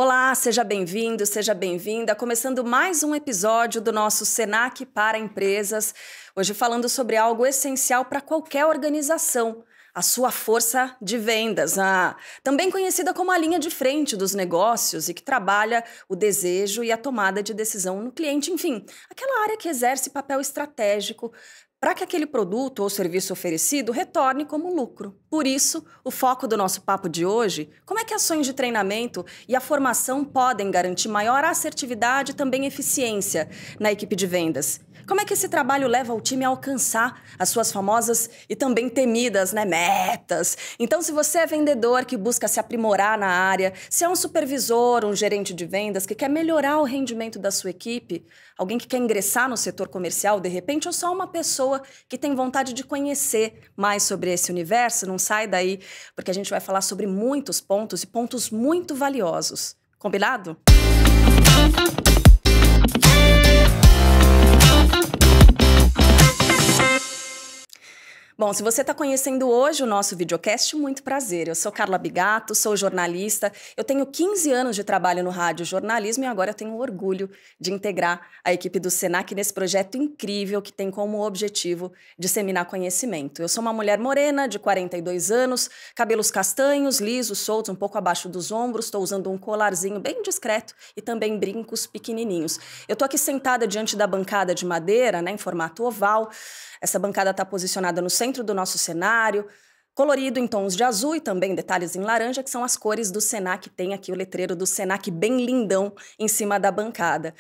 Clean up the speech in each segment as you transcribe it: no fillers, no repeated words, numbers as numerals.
Olá, seja bem-vindo, seja bem-vinda. Começando mais um episódio do nosso Senac para Empresas. Hoje falando sobre algo essencial para qualquer organização, a sua força de vendas, também conhecida como a linha de frente dos negócios e que trabalha o desejo e a tomada de decisão no cliente, enfim, aquela área que exerce papel estratégico para que aquele produto ou serviço oferecido retorne como lucro. Por isso, o foco do nosso papo de hoje, como é que ações de treinamento e a formação podem garantir maior assertividade e também eficiência na equipe de vendas? Como é que esse trabalho leva o time a alcançar as suas famosas e também temidas, metas? Então, se você é vendedor que busca se aprimorar na área, se é um supervisor, um gerente de vendas que quer melhorar o rendimento da sua equipe, alguém que quer ingressar no setor comercial de repente, ou só uma pessoa que tem vontade de conhecer mais sobre esse universo, não sai daí, porque a gente vai falar sobre muitos pontos e pontos muito valiosos. Combinado? Bom, se você está conhecendo hoje o nosso videocast, muito prazer. Eu sou Carla Bigato, sou jornalista. Eu tenho 15 anos de trabalho no rádio jornalismo e agora eu tenho o orgulho de integrar a equipe do Senac nesse projeto incrível que tem como objetivo disseminar conhecimento. Eu sou uma mulher morena, de 42 anos, cabelos castanhos, lisos, soltos, um pouco abaixo dos ombros. Estou usando um colarzinho bem discreto e também brincos pequenininhos. Eu estou aqui sentada diante da bancada de madeira, em formato oval. Essa bancada está posicionada no centro do nosso cenário, colorido em tons de azul e também detalhes em laranja, que são as cores do Senac. Tem aqui o letreiro do Senac bem lindão em cima da bancada.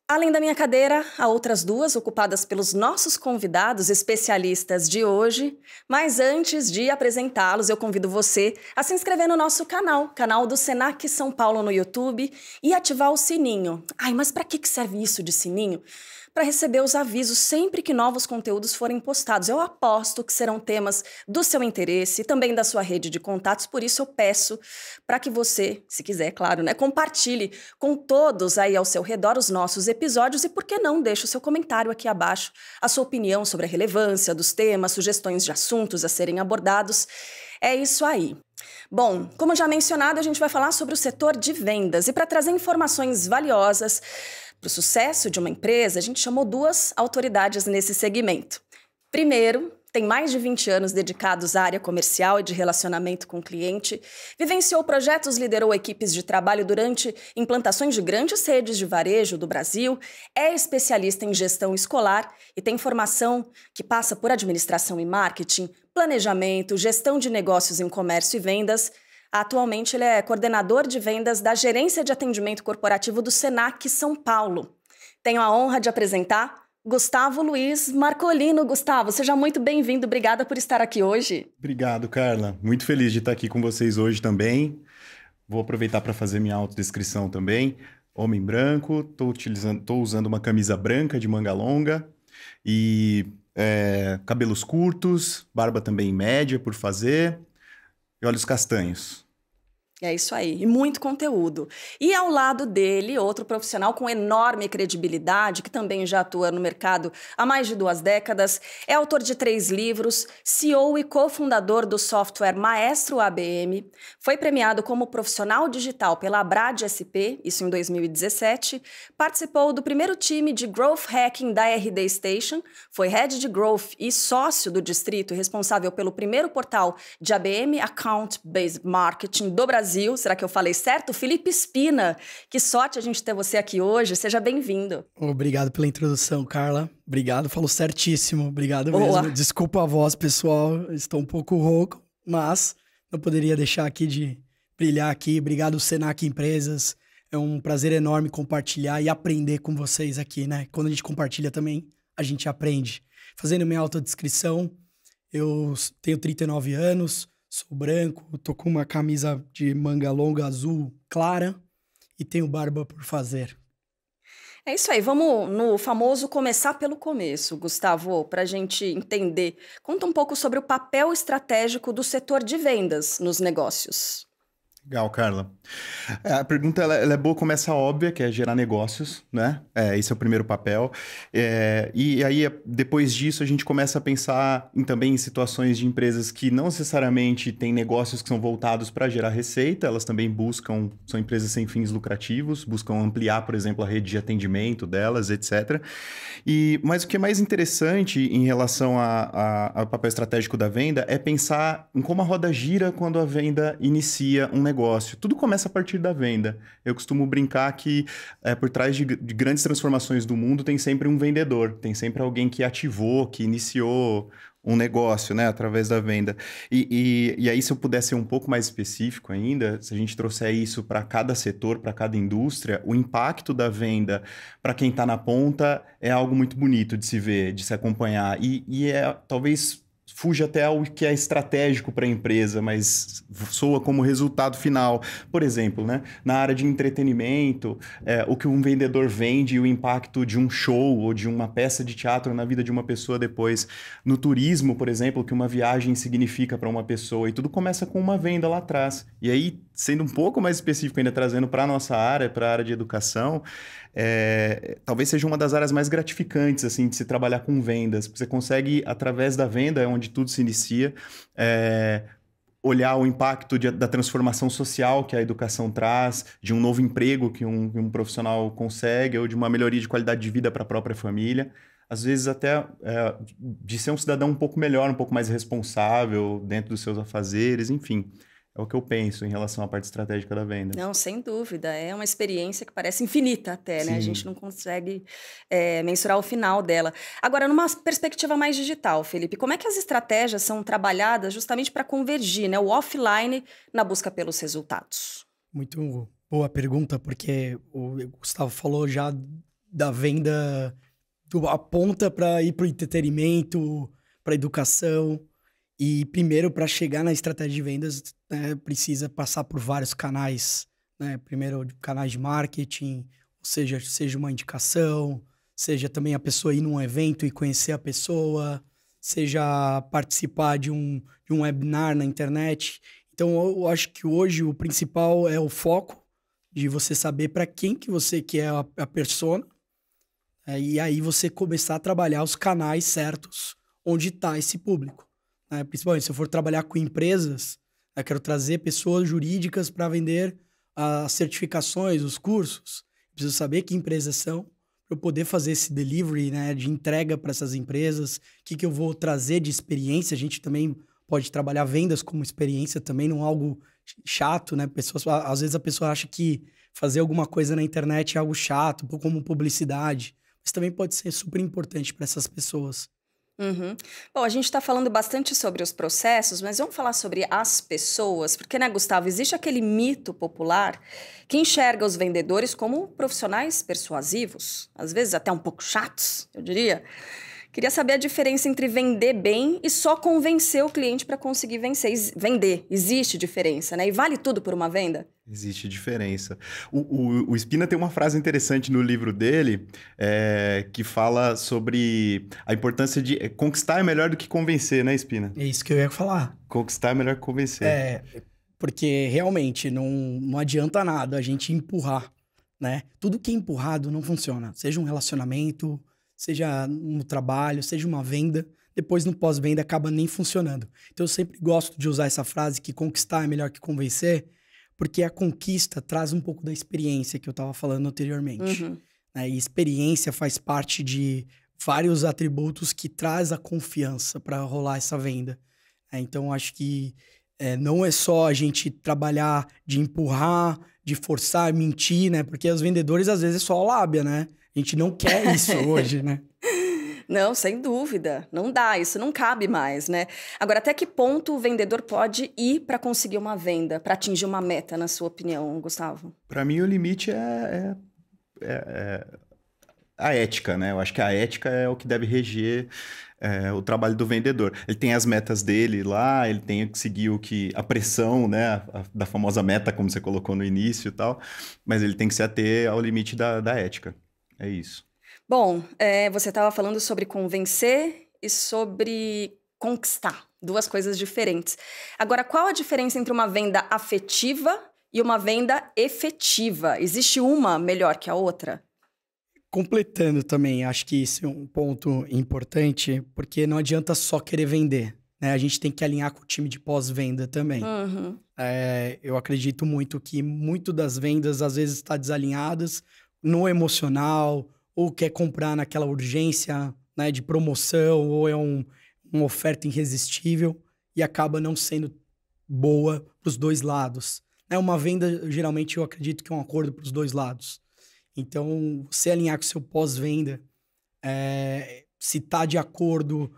Além da minha cadeira, há outras duas ocupadas pelos nossos convidados especialistas de hoje. Mas antes de apresentá-los, eu convido você a se inscrever no nosso canal do Senac São Paulo no YouTube e ativar o sininho. Mas para que serve isso de sininho? Para receber os avisos sempre que novos conteúdos forem postados. Eu aposto que serão temas do seu interesse e também da sua rede de contatos, por isso eu peço para que você, se quiser, claro, compartilhe com todos aí ao seu redor os nossos episódios e, por que não, deixe o seu comentário aqui abaixo, a sua opinião sobre a relevância dos temas, sugestões de assuntos a serem abordados. É isso aí. Bom, como já mencionado, a gente vai falar sobre o setor de vendas e para trazer informações valiosas para o sucesso de uma empresa, a gente chamou duas autoridades nesse segmento. Primeiro, tem mais de 20 anos dedicados à área comercial e de relacionamento com o cliente, vivenciou projetos, liderou equipes de trabalho durante implantações de grandes redes de varejo do Brasil, é especialista em gestão escolar e tem formação que passa por administração e marketing, planejamento, gestão de negócios em comércio e vendas. Atualmente, ele é coordenador de vendas da Gerência de Atendimento Corporativo do Senac São Paulo. Tenho a honra de apresentar Gustavo Luiz Marcolino. Gustavo, seja muito bem-vindo. Obrigada por estar aqui hoje. Obrigado, Carla. Muito feliz de estar aqui com vocês hoje também. Vou aproveitar para fazer minha autodescrição também. Homem branco, estou usando uma camisa branca de manga longa e cabelos curtos, barba também média por fazer e olhos castanhos. É isso aí, e muito conteúdo. E ao lado dele, outro profissional com enorme credibilidade, que também já atua no mercado há mais de 2 décadas, é autor de 3 livros, CEO e cofundador do software Maestro ABM, foi premiado como profissional digital pela Abrad SP, isso em 2017, participou do primeiro time de Growth Hacking da RD Station, foi head de Growth e sócio do distrito responsável pelo primeiro portal de ABM Account Based Marketing do Brasil. Será que eu falei certo? Felipe Spina, que sorte a gente ter você aqui hoje. Seja bem-vindo. Obrigado pela introdução, Carla. Obrigado, falou certíssimo. Obrigado mesmo. Desculpa a voz, pessoal. Estou um pouco rouco, mas não poderia deixar aqui de brilhar aqui. Obrigado, Senac Empresas. É um prazer enorme compartilhar e aprender com vocês aqui, Quando a gente compartilha também, a gente aprende. Fazendo minha autodescrição, eu tenho 39 anos, sou branco, tô com uma camisa de manga longa azul clara e tenho barba por fazer. É isso aí, vamos no famoso começar pelo começo, Gustavo, para a gente entender. Conta um pouco sobre o papel estratégico do setor de vendas nos negócios. Legal, Carla. A pergunta ela é boa, começa óbvia, que é gerar negócios, né? Esse é o primeiro papel. E aí, depois disso, a gente começa a pensar também em situações de empresas que não necessariamente têm negócios que são voltados para gerar receita, elas também buscam, são empresas sem fins lucrativos, buscam ampliar, por exemplo, a rede de atendimento delas, etc. Mas o que é mais interessante em relação ao papel estratégico da venda é pensar em como a roda gira quando a venda inicia um negócio. Tudo começa a partir da venda. Eu costumo brincar que por trás de grandes transformações do mundo tem sempre um vendedor, tem sempre alguém que ativou, que iniciou um negócio, né, através da venda. E aí, se eu pudesse ser um pouco mais específico ainda, se a gente trouxer isso para cada setor, para cada indústria, o impacto da venda para quem está na ponta é algo muito bonito de se ver, de se acompanhar. E talvez fuja até ao que é estratégico para a empresa, mas soa como resultado final. Por exemplo, né, na área de entretenimento, o que um vendedor vende e o impacto de um show ou de uma peça de teatro na vida de uma pessoa depois. No turismo, por exemplo, o que uma viagem significa para uma pessoa. E tudo começa com uma venda lá atrás. E aí, sendo um pouco mais específico ainda, trazendo para a nossa área, para a área de educação, talvez seja uma das áreas mais gratificantes assim, de se trabalhar com vendas. Você consegue, através da venda, é onde tudo se inicia, olhar o impacto da transformação social que a educação traz, de um novo emprego que um profissional consegue, ou de uma melhoria de qualidade de vida para a própria família. Às vezes até de ser um cidadão um pouco melhor, um pouco mais responsável dentro dos seus afazeres, enfim. É o que eu penso em relação à parte estratégica da venda. Não, sem dúvida. É uma experiência que parece infinita até, né? Sim. A gente não consegue mensurar o final dela. Agora, numa perspectiva mais digital, Felipe, como é que as estratégias são trabalhadas justamente para convergir, né, o offline na busca pelos resultados? Muito boa pergunta, porque o Gustavo falou já da venda a ponta para ir para o entretenimento, para a educação. E primeiro, para chegar na estratégia de vendas, né, precisa passar por vários canais, né? Primeiro, canais de marketing, ou seja uma indicação, seja também a pessoa ir num evento e conhecer a pessoa, seja participar de um webinar na internet. Então, eu acho que hoje o principal é o foco de você saber para quem que você quer a persona, e aí você começar a trabalhar os canais certos onde está esse público. Principalmente se eu for trabalhar com empresas, eu quero trazer pessoas jurídicas para vender as certificações, os cursos. Eu preciso saber que empresas são, para eu poder fazer esse delivery, né, de entrega para essas empresas. O que eu vou trazer de experiência? A gente também pode trabalhar vendas como experiência também, não algo chato, né? Às vezes a pessoa acha que fazer alguma coisa na internet é algo chato, como publicidade. Mas também pode ser super importante para essas pessoas. Uhum. Bom, a gente está falando bastante sobre os processos, mas vamos falar sobre as pessoas, porque, né, Gustavo, existe aquele mito popular que enxerga os vendedores como profissionais persuasivos, às vezes até um pouco chatos, eu diria. Queria saber a diferença entre vender bem e só convencer o cliente para conseguir vender. Existe diferença, né? E vale tudo por uma venda? Existe diferença. O Spina tem uma frase interessante no livro dele que fala sobre a importância de conquistar é melhor do que convencer, né, Spina? É isso que eu ia falar. Conquistar é melhor que convencer. Porque realmente não adianta nada a gente empurrar, né? Tudo que é empurrado não funciona. Seja um relacionamento, seja no trabalho, seja uma venda, depois no pós-venda acaba nem funcionando. Então eu sempre gosto de usar essa frase que conquistar é melhor que convencer, porque a conquista traz um pouco da experiência que eu estava falando anteriormente. Uhum. Né? E experiência faz parte de vários atributos que traz a confiança para rolar essa venda. Então acho que não é só a gente trabalhar de empurrar, de forçar, mentir, né? Porque os vendedores às vezes é só lábia, né? A gente não quer isso hoje, né? Não, sem dúvida. Não dá, isso não cabe mais, né? Agora, até que ponto o vendedor pode ir para conseguir uma venda, para atingir uma meta, na sua opinião, Gustavo? Para mim, o limite é a ética, né? Eu acho que a ética é o que deve reger o trabalho do vendedor. Ele tem as metas dele lá, ele tem que seguir a pressão, né? Da famosa meta, como você colocou no início e tal, mas ele tem que se ater ao limite da ética. É isso. Bom, você estava falando sobre convencer e sobre conquistar. Duas coisas diferentes. Agora, qual a diferença entre uma venda afetiva e uma venda efetiva. Existe uma melhor que a outra? Completando também, acho que isso é um ponto importante, porque não adianta só querer vender, né? A gente tem que alinhar com o time de pós-venda também. Uhum. Eu acredito muito que muito das vendas, às vezes, está desalinhadas no emocional, ou quer comprar naquela urgência, né, de promoção, ou é uma oferta irresistível e acaba não sendo boa para os dois lados. Uma venda, geralmente, eu acredito que é um acordo para os dois lados. Então, você alinhar com o seu pós-venda, se está de acordo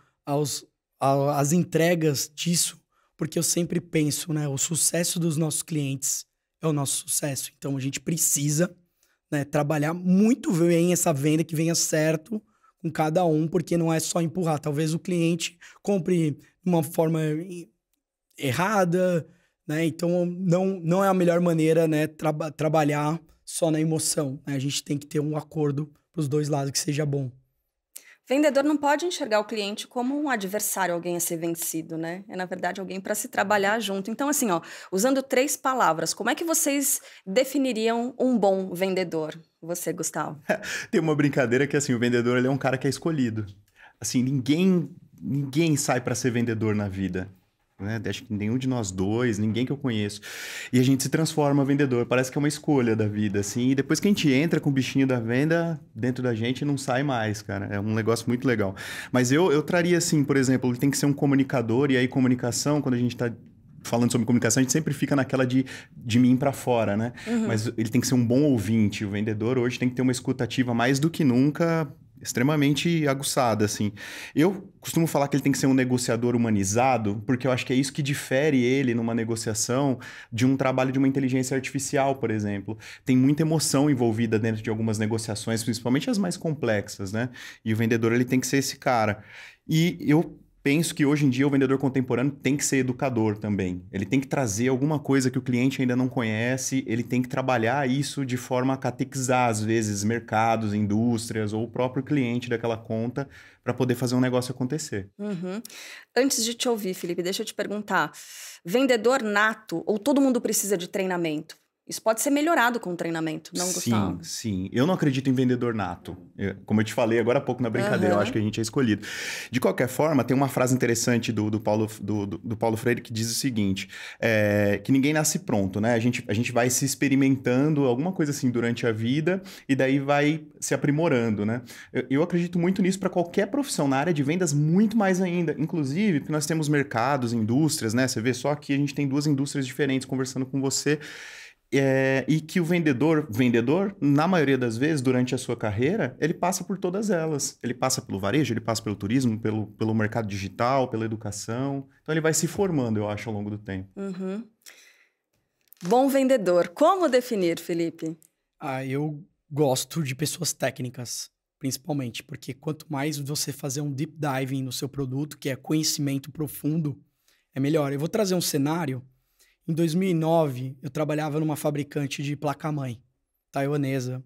às entregas disso, porque eu sempre penso, né, o sucesso dos nossos clientes é o nosso sucesso. Então, a gente precisa, né, trabalhar muito bem essa venda, que venha certo com cada um, porque não é só empurrar. Talvez o cliente compre de uma forma errada, né? Então, não é a melhor maneira, né, trabalhar só na emoção, né? A gente tem que ter um acordo para os dois lados que seja bom. Vendedor não pode enxergar o cliente como um adversário, alguém a ser vencido, né? É, na verdade, alguém para se trabalhar junto. Então, assim, ó, usando 3 palavras, como é que vocês definiriam um bom vendedor? Você, Gustavo. Tem uma brincadeira que, assim, o vendedor ele é um cara que é escolhido. Assim, ninguém sai para ser vendedor na vida. Né? Acho que nenhum de nós dois, ninguém que eu conheço. E a gente se transforma vendedor, parece que é uma escolha da vida, assim. E depois que a gente entra com o bichinho da venda dentro da gente, não sai mais, cara. É um negócio muito legal. Mas eu traria, assim, por exemplo, ele tem que ser um comunicador, e aí comunicação, quando a gente tá falando sobre comunicação, a gente sempre fica naquela de mim para fora, né? Uhum. Mas ele tem que ser um bom ouvinte. O vendedor hoje tem que ter uma escutativa mais do que nunca, extremamente aguçada, assim. Eu costumo falar que ele tem que ser um negociador humanizado, porque eu acho que é isso que difere ele numa negociação de um trabalho de uma inteligência artificial, por exemplo. Tem muita emoção envolvida dentro de algumas negociações, principalmente as mais complexas, né? E o vendedor, ele tem que ser esse cara. E eu penso que hoje em dia o vendedor contemporâneo tem que ser educador também. Ele tem que trazer alguma coisa que o cliente ainda não conhece, ele tem que trabalhar isso de forma a catequizar, às vezes, mercados, indústrias ou o próprio cliente daquela conta para poder fazer um negócio acontecer. Uhum. Antes de te ouvir, Felipe, deixa eu te perguntar. Vendedor nato ou todo mundo precisa de treinamento? Isso pode ser melhorado com o treinamento, não, Gustavo? Sim. Eu não acredito em vendedor nato. Como eu te falei agora há pouco na brincadeira, eu acho que a gente é escolhido. De qualquer forma, tem uma frase interessante do Paulo Freire que diz o seguinte, que ninguém nasce pronto, né? A gente vai se experimentando, alguma coisa assim, durante a vida, e daí vai se aprimorando, né? Eu acredito muito nisso para qualquer profissão, na área de vendas, muito mais ainda. Inclusive, porque nós temos mercados, indústrias, né? Você vê só aqui, a gente tem 2 indústrias diferentes conversando com você. E que o vendedor, na maioria das vezes, durante a sua carreira, ele passa por todas elas. Ele passa pelo varejo, ele passa pelo turismo, pelo mercado digital, pela educação. Então, ele vai se formando, eu acho, ao longo do tempo. Uhum. Bom vendedor. Como definir, Felipe? Eu gosto de pessoas técnicas, principalmente, porque quanto mais você fazer um deep diving no seu produto, que é conhecimento profundo, é melhor. Eu vou trazer um cenário. Em 2009, eu trabalhava numa fabricante de placa-mãe, taiwanesa.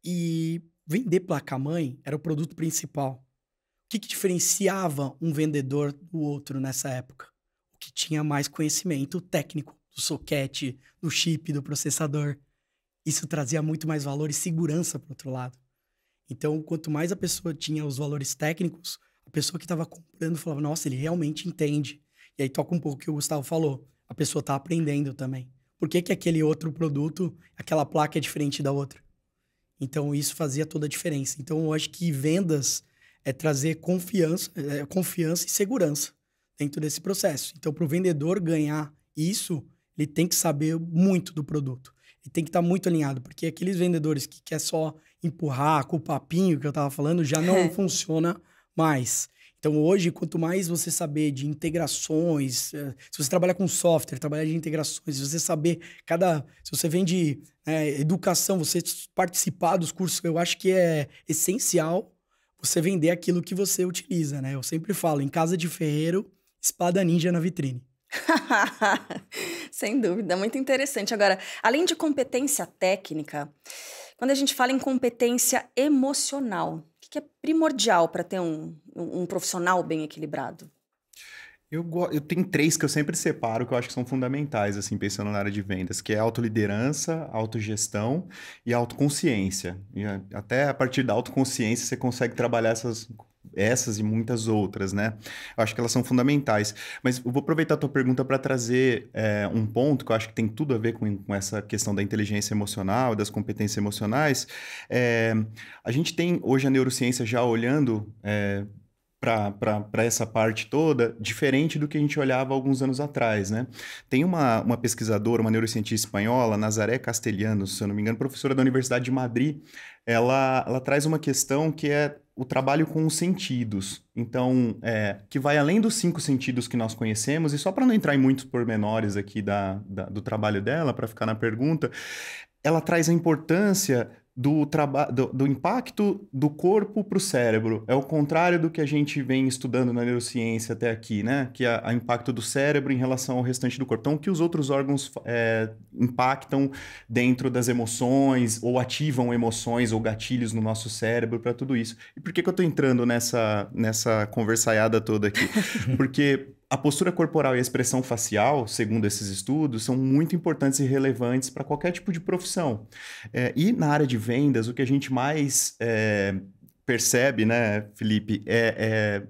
E vender placa-mãe era o produto principal. O que diferenciava um vendedor do outro nessa época? O que tinha mais conhecimento técnico do soquete, do chip, do processador. Isso trazia muito mais valor e segurança para o outro lado. Então, quanto mais a pessoa tinha os valores técnicos, a pessoa que estava comprando falava, nossa, ele realmente entende. E aí toca um pouco o que o Gustavo falou. A pessoa está aprendendo também. Por que aquele outro produto, aquela placa é diferente da outra? Então, isso fazia toda a diferença. Então, eu acho que vendas é trazer confiança e segurança dentro desse processo. Então, para o vendedor ganhar isso, ele tem que saber muito do produto. Ele tem que estar muito alinhado, porque aqueles vendedores que quer só empurrar com o papinho que eu estava falando, já não funciona mais. Então, hoje, quanto mais você saber de integrações, se você trabalha com software, trabalhar de integrações, se você saber se você vende educação, você participar dos cursos, eu acho que é essencial você vender aquilo que você utiliza, né? Eu sempre falo, em casa de ferreiro, espada ninja na vitrine. Sem dúvida, muito interessante. Agora, além de competência técnica, quando a gente fala em competência emocional, o que é primordial para ter um profissional bem equilibrado? Eu tenho 3 que eu sempre separo, que eu acho que são fundamentais, assim, pensando na área de vendas, que é autoliderança, autogestão e autoconsciência. E até a partir da autoconsciência você consegue trabalhar essas e muitas outras, né? Eu acho que elas são fundamentais. Mas eu vou aproveitar a tua pergunta para trazer um ponto que eu acho que tem tudo a ver com essa questão da inteligência emocional, das competências emocionais. A gente tem hoje a neurociência já olhando para essa parte toda, diferente do que a gente olhava alguns anos atrás, né? Tem uma pesquisadora, uma neurocientista espanhola, Nazaré Castellanos, se eu não me engano, professora da Universidade de Madrid, ela traz uma questão que é o trabalho com os sentidos. Então, que vai além dos 5 sentidos que nós conhecemos, e só para não entrar em muitos pormenores aqui do trabalho dela, para ficar na pergunta, ela traz a importância do impacto do corpo para o cérebro. É o contrário do que a gente vem estudando na neurociência até aqui, né? Que é o impacto do cérebro em relação ao restante do corpo. Então, o que os outros órgãos impactam dentro das emoções, ou ativam emoções ou gatilhos no nosso cérebro para tudo isso. E por que eu estou entrando nessa conversaiada toda aqui? Porque a postura corporal e a expressão facial, segundo esses estudos, são muito importantes e relevantes para qualquer tipo de profissão. E na área de vendas, o que a gente mais percebe, né, Felipe, é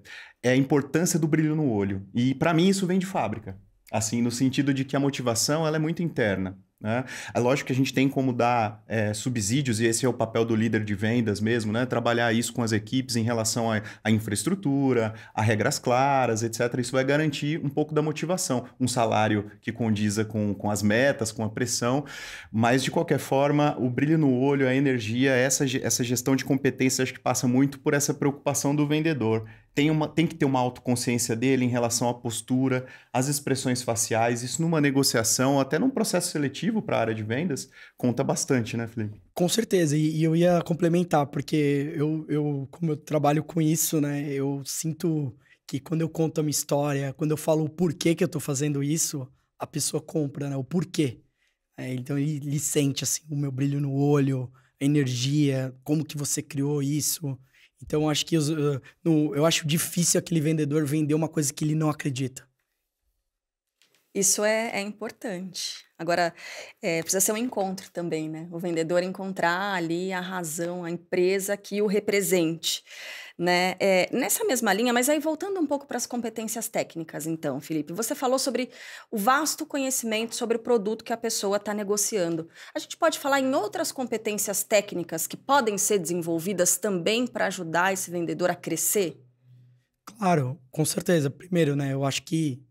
a importância do brilho no olho. E para mim isso vem de fábrica, assim, no sentido de que a motivação ela é muito interna. Né? É lógico que a gente tem como dar subsídios, e esse é o papel do líder de vendas mesmo, né? Trabalhar isso com as equipes em relação à infraestrutura, a regras claras, etc. Isso vai garantir um pouco da motivação, um salário que condiza com as metas, com a pressão, mas de qualquer forma, o brilho no olho, a energia, essa gestão de competência, acho que passa muito por essa preocupação do vendedor. Tem que ter uma autoconsciência dele em relação à postura, às expressões faciais. Isso numa negociação, até num processo seletivo para a área de vendas, conta bastante, né, Felipe? Com certeza. E eu ia complementar, porque como eu trabalho com isso, né, eu sinto que quando eu conto a minha história, quando eu falo o porquê que eu tô fazendo isso, a pessoa compra, né, o porquê. Então ele sente, assim, o meu brilho no olho, a energia, como que você criou isso. Então, acho que eu acho difícil aquele vendedor vender uma coisa que ele não acredita. Isso é importante. Agora, precisa ser um encontro também, né? O vendedor encontrar ali a razão, a empresa que o represente, né? Nessa mesma linha, mas aí voltando um pouco para as competências técnicas, então, Felipe, você falou sobre o vasto conhecimento sobre o produto que a pessoa está negociando. A gente pode falar em outras competências técnicas que podem ser desenvolvidas também para ajudar esse vendedor a crescer? Claro, com certeza. Primeiro, né, eu acho que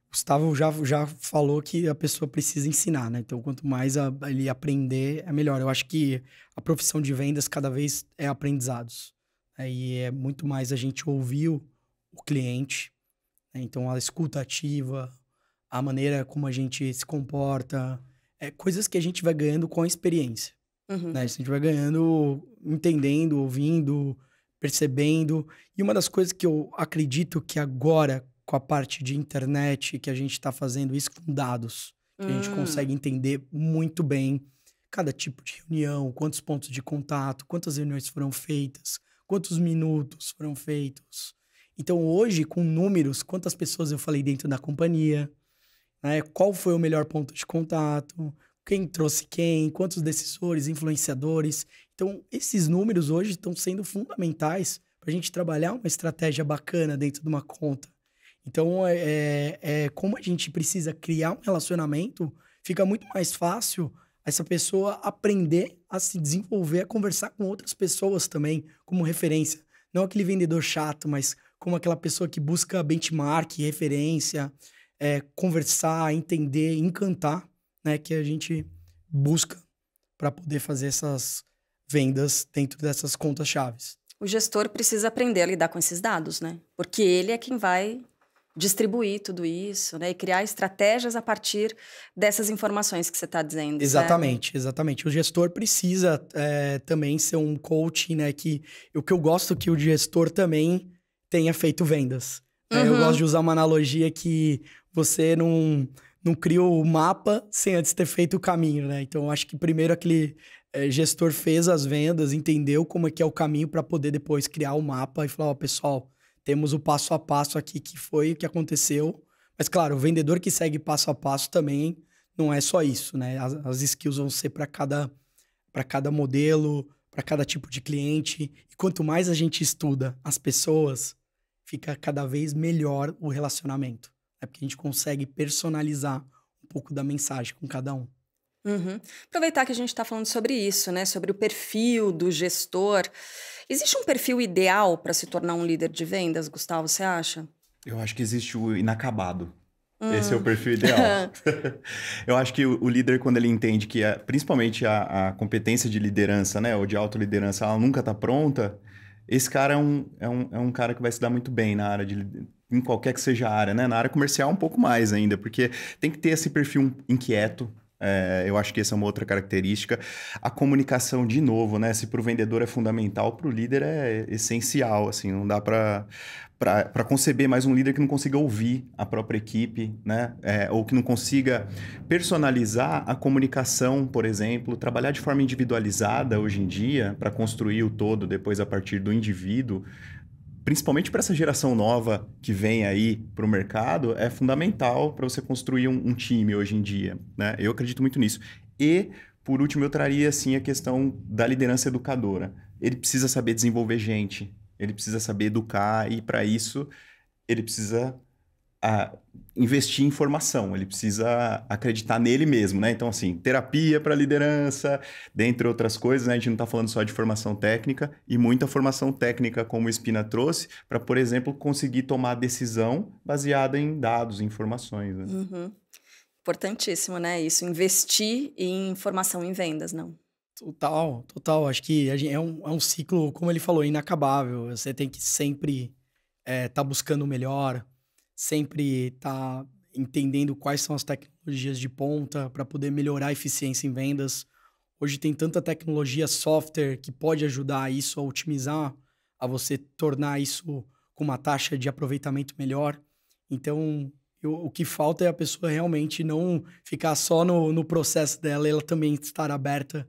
o Gustavo já falou que a pessoa precisa ensinar, né? Então, quanto mais ele aprender, é melhor. Eu acho que a profissão de vendas cada vez é aprendizados. E é muito mais a gente ouvir o cliente, né? Então, a escuta ativa, a maneira como a gente se comporta, coisas que a gente vai ganhando com a experiência. Uhum. Né? A gente vai ganhando, entendendo, ouvindo, percebendo. E uma das coisas que eu acredito que agora, com a parte de internet, que a gente está fazendo isso com dados, que a gente consegue entender muito bem cada tipo de reunião, quantos pontos de contato, quantas reuniões foram feitas, quantos minutos foram feitos. Então, hoje, com números, quantas pessoas eu falei dentro da companhia, né? Qual foi o melhor ponto de contato, quem trouxe quem, quantos decisores, influenciadores. Então, esses números hoje estão sendo fundamentais para a gente trabalhar uma estratégia bacana dentro de uma conta. Então, como a gente precisa criar um relacionamento, fica muito mais fácil essa pessoa aprender a se desenvolver, a conversar com outras pessoas também, como referência. Não aquele vendedor chato, mas como aquela pessoa que busca benchmark, referência, conversar, entender, encantar, né? Que a gente busca para poder fazer essas vendas dentro dessas contas chaves. O gestor precisa aprender a lidar com esses dados, né? Porque ele é quem vai distribuir tudo isso, né? E criar estratégias a partir dessas informações que você está dizendo. Exatamente, exatamente. O gestor precisa também ser um coach, né? O que eu gosto que o gestor também tenha feito vendas. Uhum. Eu gosto de usar uma analogia que você não criou o mapa sem antes ter feito o caminho, né? Então, eu acho que primeiro aquele gestor fez as vendas, entendeu como é que é o caminho para poder depois criar o mapa e falar, pessoal, temos o passo a passo aqui, que foi o que aconteceu. Mas, claro, o vendedor que segue passo a passo também não é só isso, né? As skills vão ser para cada modelo, para cada tipo de cliente. E quanto mais a gente estuda as pessoas, fica cada vez melhor o relacionamento. É porque a gente consegue personalizar um pouco da mensagem com cada um. Uhum. Aproveitar que a gente está falando sobre isso, né? Sobre o perfil do gestor. Existe um perfil ideal para se tornar um líder de vendas, Gustavo, você acha? Eu acho que existe o inacabado. Esse é o perfil ideal. Eu acho que o líder, quando ele entende que, principalmente a competência de liderança, né, ou de autoliderança, ela nunca está pronta, esse cara é um cara que vai se dar muito bem na área em qualquer que seja a área, né? Na área comercial um pouco mais ainda, porque tem que ter esse perfil inquieto. Eu acho que essa é uma outra característica. A comunicação, de novo, né? Se para o vendedor é fundamental, para o líder é essencial, assim, não dá para conceber mais um líder que não consiga ouvir a própria equipe, né? Ou que não consiga personalizar a comunicação, por exemplo, trabalhar de forma individualizada hoje em dia para construir o todo depois a partir do indivíduo, principalmente para essa geração nova que vem aí para o mercado, é fundamental para você construir um time hoje em dia, né? Eu acredito muito nisso. E, por último, eu traria assim, a questão da liderança educadora. Ele precisa saber desenvolver gente, ele precisa saber educar e, para isso, ele precisa investir em formação, ele precisa acreditar nele mesmo, né? Então, assim, terapia para liderança, dentre outras coisas, né? A gente não está falando só de formação técnica, e muita formação técnica, como o Spina trouxe, para, por exemplo, conseguir tomar decisão baseada em dados, em informações, né? Uhum. Importantíssimo, né? Isso, investir em formação em vendas, não? Total. Acho que é um ciclo, como ele falou, inacabável. Você tem que sempre tá buscando o melhor, sempre tá entendendo quais são as tecnologias de ponta para poder melhorar a eficiência em vendas. Hoje tem tanta tecnologia, software, que pode ajudar isso a otimizar, a você tornar isso com uma taxa de aproveitamento melhor. Então, o que falta é a pessoa realmente não ficar só no processo dela, ela também estar aberta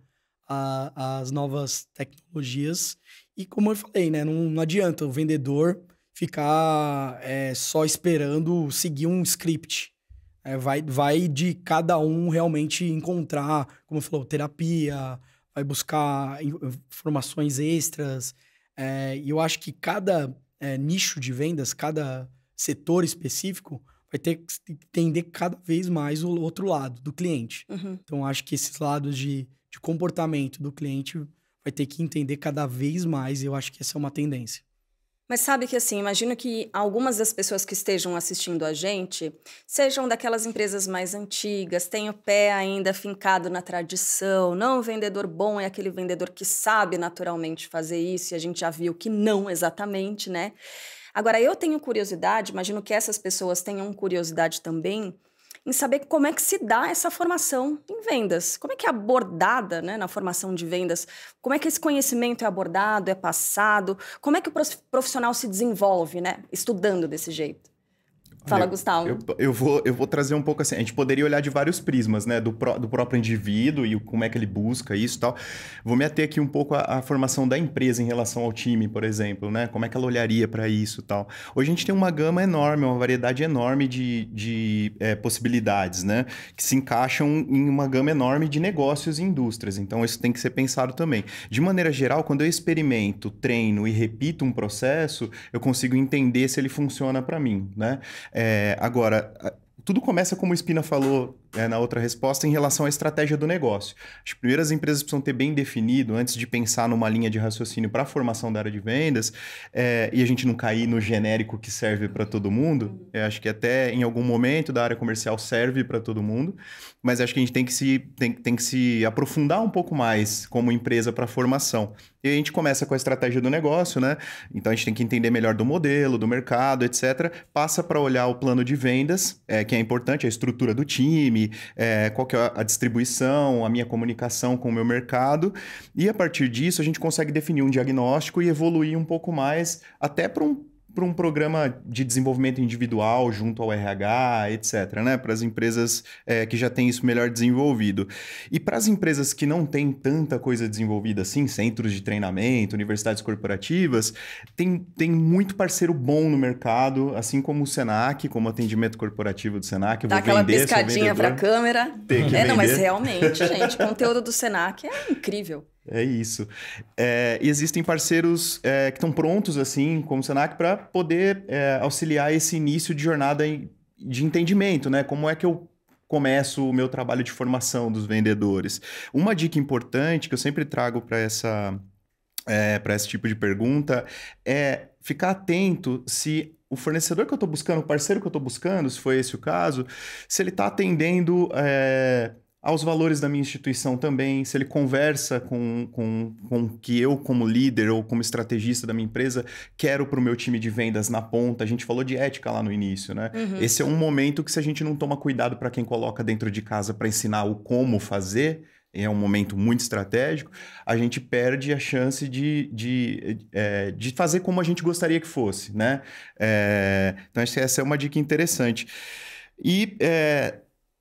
às novas tecnologias. E como eu falei, né, não adianta o vendedor ficar só esperando seguir um script. Vai de cada um realmente encontrar, como falou, terapia, vai buscar informações extras. E eu acho que cada nicho de vendas, cada setor específico, vai ter que entender cada vez mais o outro lado do cliente. Uhum. Então, acho que esses lados de comportamento do cliente vai ter que entender cada vez mais, e eu acho que essa é uma tendência. Mas sabe que, assim, imagino que algumas das pessoas que estejam assistindo a gente sejam daquelas empresas mais antigas, têm o pé ainda fincado na tradição. Não, o vendedor bom é aquele vendedor que sabe naturalmente fazer isso, e a gente já viu que não exatamente, né? Agora, eu tenho curiosidade, imagino que essas pessoas tenham curiosidade também, em saber como é que se dá essa formação em vendas. Como é que é abordada, né, na formação de vendas? Como é que esse conhecimento é abordado, é passado? Como é que o profissional se desenvolve, né, estudando desse jeito? Fala, Gustavo. Eu vou trazer um pouco assim, a gente poderia olhar de vários prismas, né, do próprio indivíduo e como é que ele busca isso e tal. Vou me ater aqui um pouco à formação da empresa em relação ao time, por exemplo, né, como é que ela olharia para isso e tal. Hoje a gente tem uma gama enorme, uma variedade enorme de possibilidades, né, que se encaixam em uma gama enorme de negócios e indústrias, então isso tem que ser pensado também. De maneira geral, quando eu experimento, treino e repito um processo, eu consigo entender se ele funciona para mim, né. Agora, tudo começa, como o Spina falou na outra resposta, em relação à estratégia do negócio. As primeiras empresas precisam ter bem definido, antes de pensar numa linha de raciocínio para a formação da área de vendas, e a gente não cair no genérico que serve para todo mundo. Eu acho que até em algum momento da área comercial serve para todo mundo, mas acho que a gente tem que se aprofundar um pouco mais como empresa para a formação. E a gente começa com a estratégia do negócio, né? Então a gente tem que entender melhor do modelo, do mercado, etc. Passa para olhar o plano de vendas, que é importante, a estrutura do time, qual que é a distribuição, a minha comunicação com o meu mercado. E a partir disso a gente consegue definir um diagnóstico e evoluir um pouco mais até para para um programa de desenvolvimento individual junto ao RH, etc., né? Para as empresas que já têm isso melhor desenvolvido. E para as empresas que não têm tanta coisa desenvolvida assim, centros de treinamento, universidades corporativas, tem muito parceiro bom no mercado, assim como o Senac, como o atendimento corporativo do Senac. Dá aquela piscadinha para a câmera. Não, mas realmente, gente, o conteúdo do Senac é incrível. É isso. E existem parceiros que estão prontos, assim, como o Senac, para poder auxiliar esse início de jornada de entendimento, né? Como é que eu começo o meu trabalho de formação dos vendedores? Uma dica importante que eu sempre trago para esse tipo de pergunta é ficar atento se o fornecedor que eu estou buscando, o parceiro que eu estou buscando, se foi esse o caso, se ele está atendendo aos valores da minha instituição também, se ele conversa com que eu, como líder ou como estrategista da minha empresa, quero para o meu time de vendas na ponta. A gente falou de ética lá no início, né? Uhum. Esse é um momento que, se a gente não toma cuidado para quem coloca dentro de casa para ensinar o como fazer, é um momento muito estratégico, a gente perde a chance de fazer como a gente gostaria que fosse, né? Então, acho que essa é uma dica interessante. E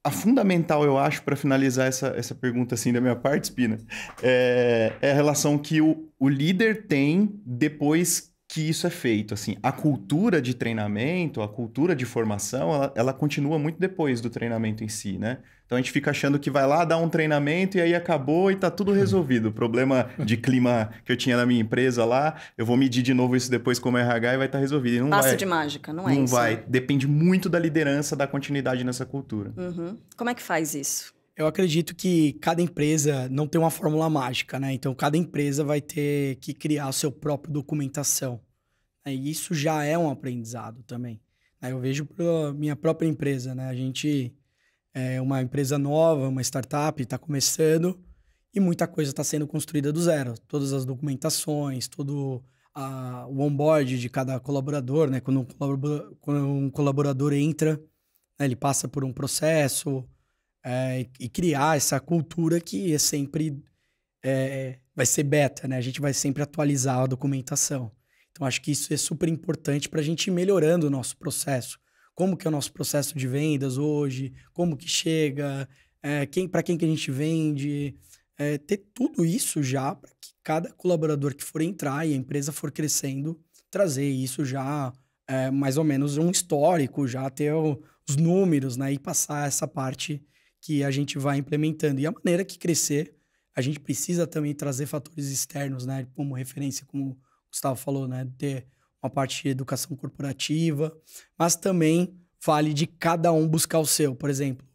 a fundamental, eu acho, para finalizar essa pergunta assim da minha parte, Spina, é a relação que o líder tem depois que isso é feito. Assim, a cultura de treinamento, a cultura de formação, ela continua muito depois do treinamento em si, né? Então a gente fica achando que vai lá dar um treinamento e aí acabou e tá tudo resolvido. O problema de clima que eu tinha na minha empresa lá, eu vou medir de novo isso depois como RH e vai estar resolvido. E não Passe de mágica, não é isso? Não vai. Depende muito da liderança, da continuidade nessa cultura. Uhum. Como é que faz isso? Eu acredito que cada empresa não tem uma fórmula mágica, né? Então, cada empresa vai ter que criar a sua própria documentação. E isso já é um aprendizado também. Eu vejo para minha própria empresa, né? A gente é uma empresa nova, uma startup, está começando e muita coisa está sendo construída do zero. Todas as documentações, todo o onboard de cada colaborador, né? Quando um colaborador entra, né? Ele passa por um processo e criar essa cultura que é sempre vai ser beta, né? A gente vai sempre atualizar a documentação. Então, acho que isso é super importante para a gente ir melhorando o nosso processo. Como que é o nosso processo de vendas hoje, como que chega, para quem que a gente vende, ter tudo isso já para que cada colaborador que for entrar e a empresa for crescendo, trazer isso já mais ou menos um histórico, já ter os números, né, e passar essa parte que a gente vai implementando. E a maneira que crescer, a gente precisa também trazer fatores externos, né, como referência, como o Gustavo falou, né, ter uma parte de educação corporativa, mas também vale de cada um buscar o seu. Por exemplo,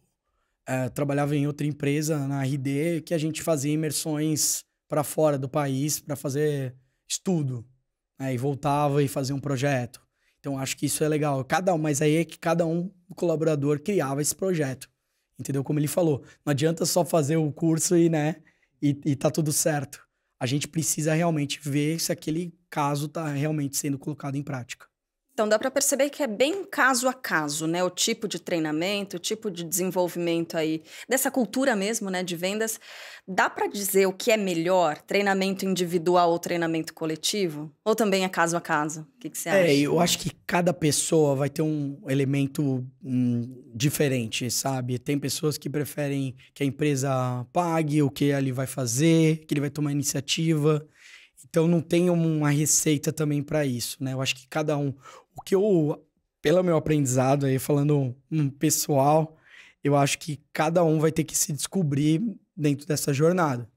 trabalhava em outra empresa, na RD, que a gente fazia imersões para fora do país para fazer estudo, né, e voltava e fazia um projeto. Então, acho que isso é legal. Mas aí é que cada um, o colaborador, criava esse projeto. Entendeu? Como ele falou, não adianta só fazer o curso e tá tudo certo. A gente precisa realmente ver se aquele caso está realmente sendo colocado em prática. Então, dá para perceber que é bem caso a caso, né? O tipo de treinamento, o tipo de desenvolvimento aí, dessa cultura mesmo, né, de vendas. Dá para dizer o que é melhor, treinamento individual ou treinamento coletivo? Ou também é caso a caso? O que você acha? Eu acho que cada pessoa vai ter um elemento diferente, sabe? Tem pessoas que preferem que a empresa pague o que ele vai fazer, que ele vai tomar iniciativa. Então, não tem uma receita também para isso, né? Eu acho que cada um... pelo meu aprendizado aí, falando pessoal, eu acho que cada um vai ter que se descobrir dentro dessa jornada.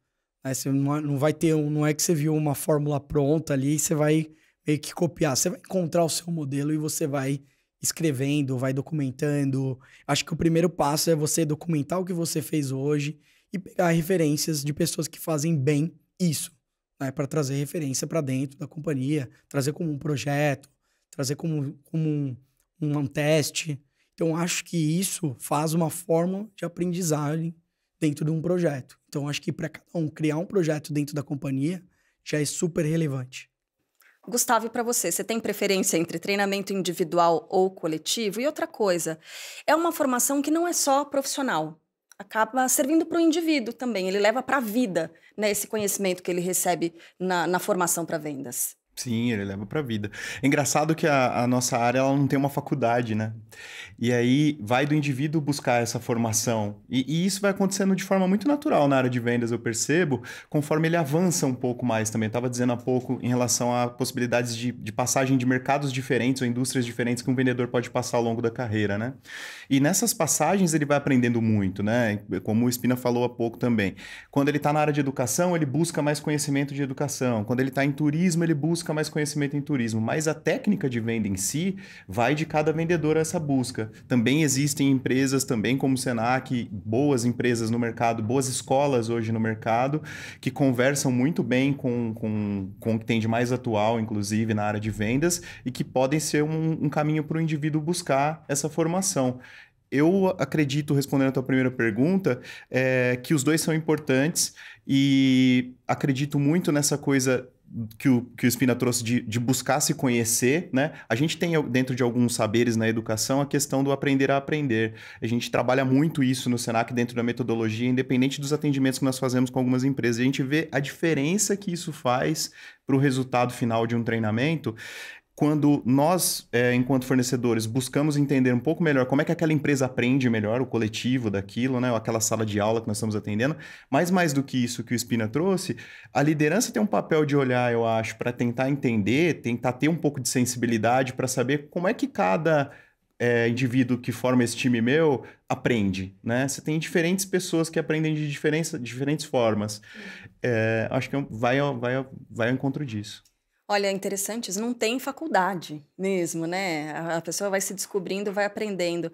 Né? Você não vai ter não é que você viu uma fórmula pronta ali e você vai meio que copiar. Você vai encontrar o seu modelo e você vai escrevendo, vai documentando. Acho que o primeiro passo é você documentar o que você fez hoje e pegar referências de pessoas que fazem bem isso, né? Para trazer referência para dentro da companhia, trazer como um projeto, trazer como um teste. Então, acho que isso faz uma forma de aprendizagem dentro de um projeto. Então, acho que para cada um criar um projeto dentro da companhia já é super relevante. Gustavo, e para você tem preferência entre treinamento individual ou coletivo? E outra coisa, é uma formação que não é só profissional, acaba servindo para o indivíduo também, ele leva para a vida, né, esse conhecimento que ele recebe na formação para vendas. Sim, ele leva para a vida. É engraçado que a nossa área ela não tem uma faculdade, né? E aí vai do indivíduo buscar essa formação. E isso vai acontecendo de forma muito natural na área de vendas, eu percebo, conforme ele avança um pouco mais também. Estava dizendo há pouco em relação a possibilidades de passagem de mercados diferentes ou indústrias diferentes que um vendedor pode passar ao longo da carreira, né? E nessas passagens ele vai aprendendo muito, né? Como o Spina falou há pouco também. Quando ele está na área de educação, ele busca mais conhecimento de educação. Quando ele está em turismo, ele busca mais conhecimento em turismo. Mas a técnica de venda em si vai de cada vendedor a essa busca. Também existem empresas, também como o Senac, boas empresas no mercado, boas escolas hoje no mercado, que conversam muito bem com o que tem de mais atual, inclusive, na área de vendas, e que podem ser um caminho para o indivíduo buscar essa formação. Eu acredito, respondendo a tua primeira pergunta, que os dois são importantes e acredito muito nessa coisa que o Spina trouxe de buscar se conhecer, né? A gente tem dentro de alguns saberes na educação a questão do aprender a aprender. A gente trabalha muito isso no Senac dentro da metodologia, independente dos atendimentos que nós fazemos com algumas empresas. A gente vê a diferença que isso faz para o resultado final de um treinamento. Quando nós, enquanto fornecedores, buscamos entender um pouco melhor como é que aquela empresa aprende melhor, o coletivo daquilo, né? Ou aquela sala de aula que nós estamos atendendo, mas mais do que isso que o Spina trouxe, a liderança tem um papel de olhar, eu acho, para tentar entender, tentar ter um pouco de sensibilidade para saber como é que cada indivíduo que forma esse time meu aprende, né? Você tem diferentes pessoas que aprendem de diferentes formas. Acho que vai ao encontro disso. Olha, interessante, isso não tem faculdade mesmo, né? A pessoa vai se descobrindo, vai aprendendo.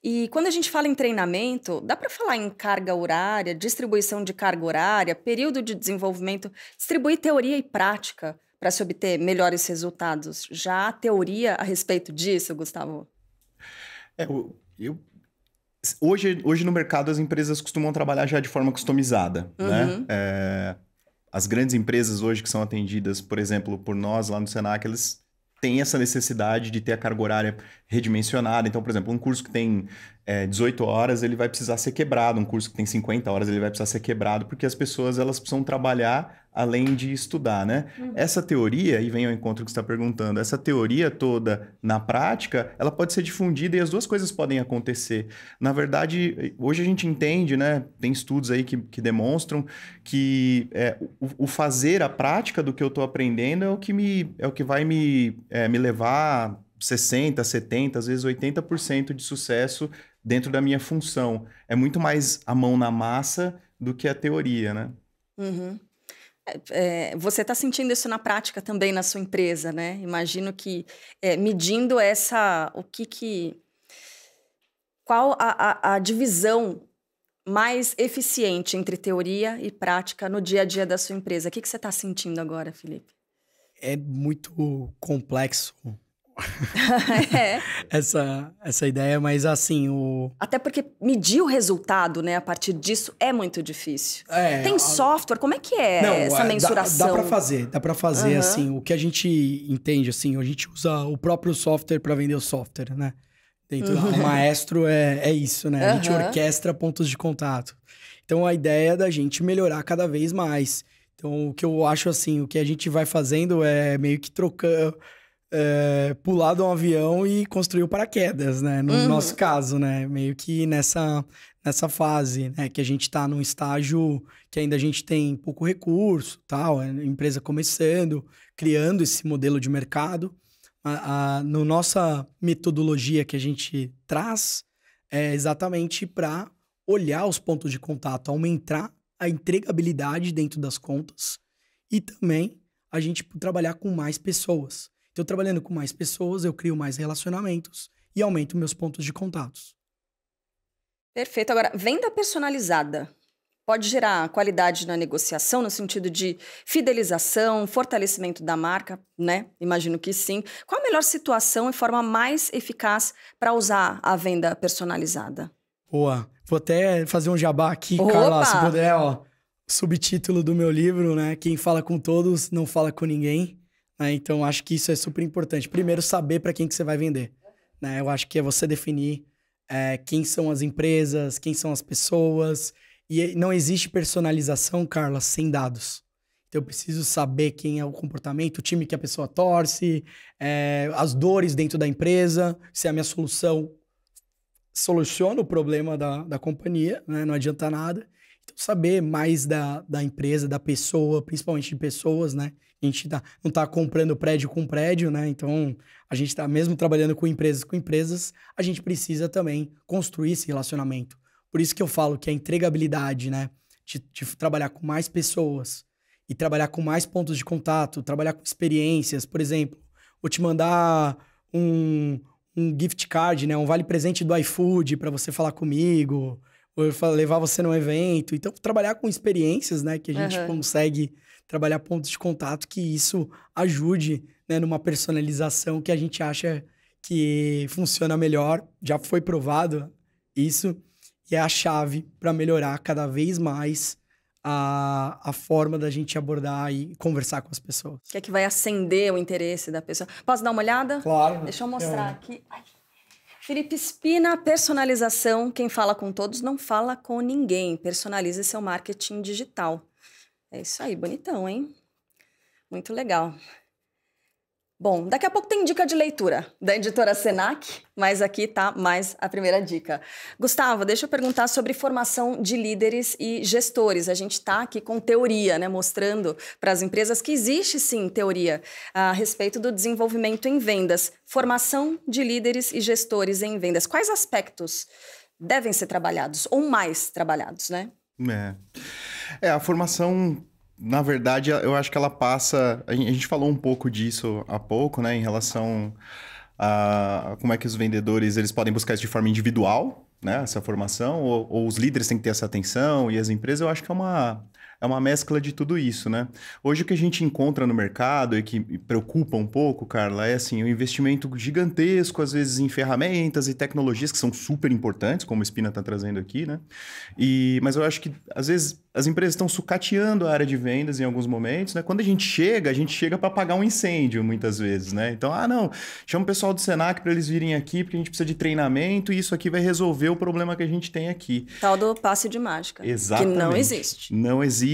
E quando a gente fala em treinamento, dá para falar em carga horária, distribuição de carga horária, período de desenvolvimento, distribuir teoria e prática para se obter melhores resultados. Já há teoria a respeito disso, Gustavo? Hoje no mercado as empresas costumam trabalhar já de forma customizada, né? As grandes empresas hoje que são atendidas, por exemplo, por nós lá no Senac, eles têm essa necessidade de ter a carga horária redimensionada. Então, por exemplo, um curso que tem 18 horas, ele vai precisar ser quebrado. Um curso que tem 50 horas, ele vai precisar ser quebrado, porque as pessoas elas precisam trabalhar além de estudar, né? Essa teoria, e vem ao encontro que você está perguntando, essa teoria toda na prática, ela pode ser difundida e as duas coisas podem acontecer. Na verdade, hoje a gente entende, né? Tem estudos aí que demonstram que o fazer, a prática do que eu estou aprendendo é o que vai me levar 60%, 70%, às vezes 80% de sucesso dentro da minha função. É muito mais a mão na massa do que a teoria, né? Você está sentindo isso na prática também na sua empresa, né? Imagino que medindo qual a divisão mais eficiente entre teoria e prática no dia a dia da sua empresa. O que você está sentindo agora, Felipe? É muito complexo essa ideia, mas assim, Até porque medir o resultado, né, a partir disso é muito difícil. Tem software? Como é que essa mensuração? Dá pra fazer, assim, o que a gente entende, assim, a gente usa o próprio software para vender o software, né? O maestro é isso, né? A gente orquestra pontos de contato. Então, a ideia é da gente melhorar cada vez mais. Então, o que eu acho, assim, o que a gente vai fazendo é meio que trocando... pular de um avião e construir o paraquedas, né? No nosso caso, né? Meio que nessa fase, né? Que a gente tá num estágio que ainda a gente tem pouco recurso, tal, a empresa começando, criando esse modelo de mercado. No nossa metodologia que a gente traz é exatamente para olhar os pontos de contato, aumentar a entregabilidade dentro das contas e também a gente trabalhar com mais pessoas. Então, trabalhando com mais pessoas, eu crio mais relacionamentos e aumento meus pontos de contatos. Perfeito. Agora, venda personalizada pode gerar qualidade na negociação, no sentido de fidelização, fortalecimento da marca, né? Imagino que sim. Qual a melhor situação e forma mais eficaz para usar a venda personalizada? Boa. Vou até fazer um jabá aqui, Carla, se puder, ó. Subtítulo do meu livro, né? Quem fala com todos, não fala com ninguém. Então, acho que isso é super importante. Primeiro, saber para quem que você vai vender. Né? Eu acho que é você definir quem são as empresas, quem são as pessoas. E não existe personalização, Carla, sem dados. Então eu preciso saber quem é o comportamento, o time que a pessoa torce, as dores dentro da empresa, se a minha solução soluciona o problema da companhia, né? Não adianta nada. Então saber mais da empresa, da pessoa, principalmente de pessoas, né? A gente não tá comprando prédio com prédio, né? Então, a gente tá mesmo trabalhando com empresas, a gente precisa também construir esse relacionamento. Por isso que eu falo que a entregabilidade, né? De trabalhar com mais pessoas e trabalhar com mais pontos de contato, trabalhar com experiências. Por exemplo, vou te mandar um gift card, né? Um vale-presente do iFood para você falar comigo, ou levar você num evento. Então, trabalhar com experiências, né? Que a gente consegue trabalhar pontos de contato, que isso ajude, né, numa personalização que a gente acha que funciona melhor. Já foi provado isso, e é a chave para melhorar cada vez mais a forma da gente abordar e conversar com as pessoas. O que é que vai acender o interesse da pessoa? Posso dar uma olhada? Claro. Deixa eu mostrar aqui. Ai. Felipe Spina, personalização. Quem fala com todos não fala com ninguém. Personalize seu marketing digital. É isso aí, bonitão, hein? Muito legal. Bom, daqui a pouco tem dica de leitura da editora Senac, mas aqui tá mais a primeira dica. Gustavo, deixa eu perguntar sobre formação de líderes e gestores. A gente tá aqui com teoria, né? Mostrando para as empresas que existe sim teoria a respeito do desenvolvimento em vendas. Formação de líderes e gestores em vendas. Quais aspectos devem ser trabalhados ou mais trabalhados, né? A formação, na verdade, eu acho que ela passa... A gente falou um pouco disso há pouco, né? Em relação a como é que os vendedores eles podem buscar isso de forma individual, né? Essa formação, ou os líderes têm que ter essa atenção, e as empresas, eu acho que é uma mescla de tudo isso, né? Hoje o que a gente encontra no mercado e que preocupa um pouco, Carla, é assim, um investimento gigantesco, às vezes em ferramentas e tecnologias que são super importantes, como o Spina está trazendo aqui, né? Mas eu acho que, às vezes, as empresas estão sucateando a área de vendas em alguns momentos, né? Quando a gente chega para apagar um incêndio, muitas vezes, né? Então, não, chama o pessoal do Senac para eles virem aqui, porque a gente precisa de treinamento e isso aqui vai resolver o problema que a gente tem aqui. Tal do passe de mágica. Exatamente. Que não existe. Não existe.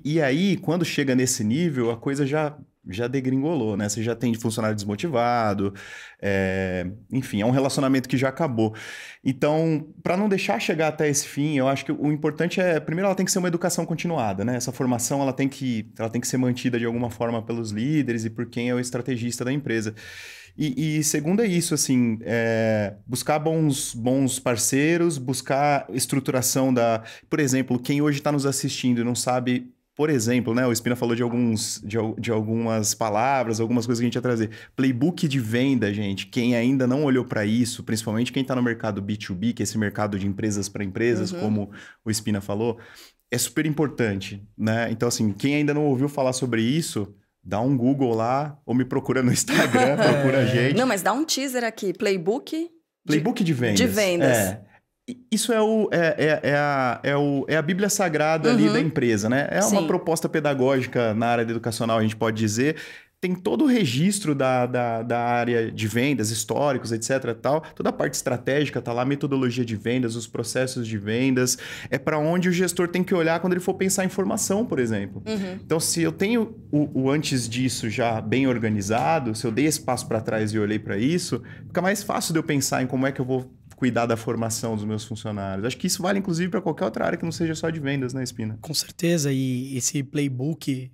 E aí, quando chega nesse nível, a coisa já degringolou, né? Você já tem funcionário desmotivado, enfim, é um relacionamento que já acabou. Então, para não deixar chegar até esse fim, eu acho que o importante primeiro, ela tem que ser uma educação continuada, né? Essa formação, ela tem que ser mantida de alguma forma pelos líderes e por quem é o estrategista da empresa. E segundo é isso, assim, buscar bons parceiros, buscar estruturação Por exemplo, quem hoje está nos assistindo e não sabe... Por exemplo, né, o Spina falou de algumas palavras, algumas coisas que a gente ia trazer. Playbook de venda, gente, quem ainda não olhou para isso, principalmente quem está no mercado B2B, que é esse mercado de empresas para empresas, como o Spina falou, é super importante, né? Então, assim, quem ainda não ouviu falar sobre isso, dá um Google lá, ou me procura no Instagram, procura a gente. Não, mas dá um teaser aqui, Playbook de vendas. De vendas. Isso é a Bíblia Sagrada ali da empresa, né? É uma proposta pedagógica na área educacional, a gente pode dizer. Tem todo o registro da área de vendas, históricos, etc. Tal. Toda a parte estratégica tá lá, metodologia de vendas, os processos de vendas. É para onde o gestor tem que olhar quando ele for pensar em formação, por exemplo. Então, se eu tenho o antes disso já bem organizado, se eu dei esse passo para trás e olhei para isso, fica mais fácil de eu pensar em como é que eu vou cuidar da formação dos meus funcionários. Acho que isso vale, inclusive, para qualquer outra área que não seja só de vendas, né, Spina? Com certeza, e esse playbook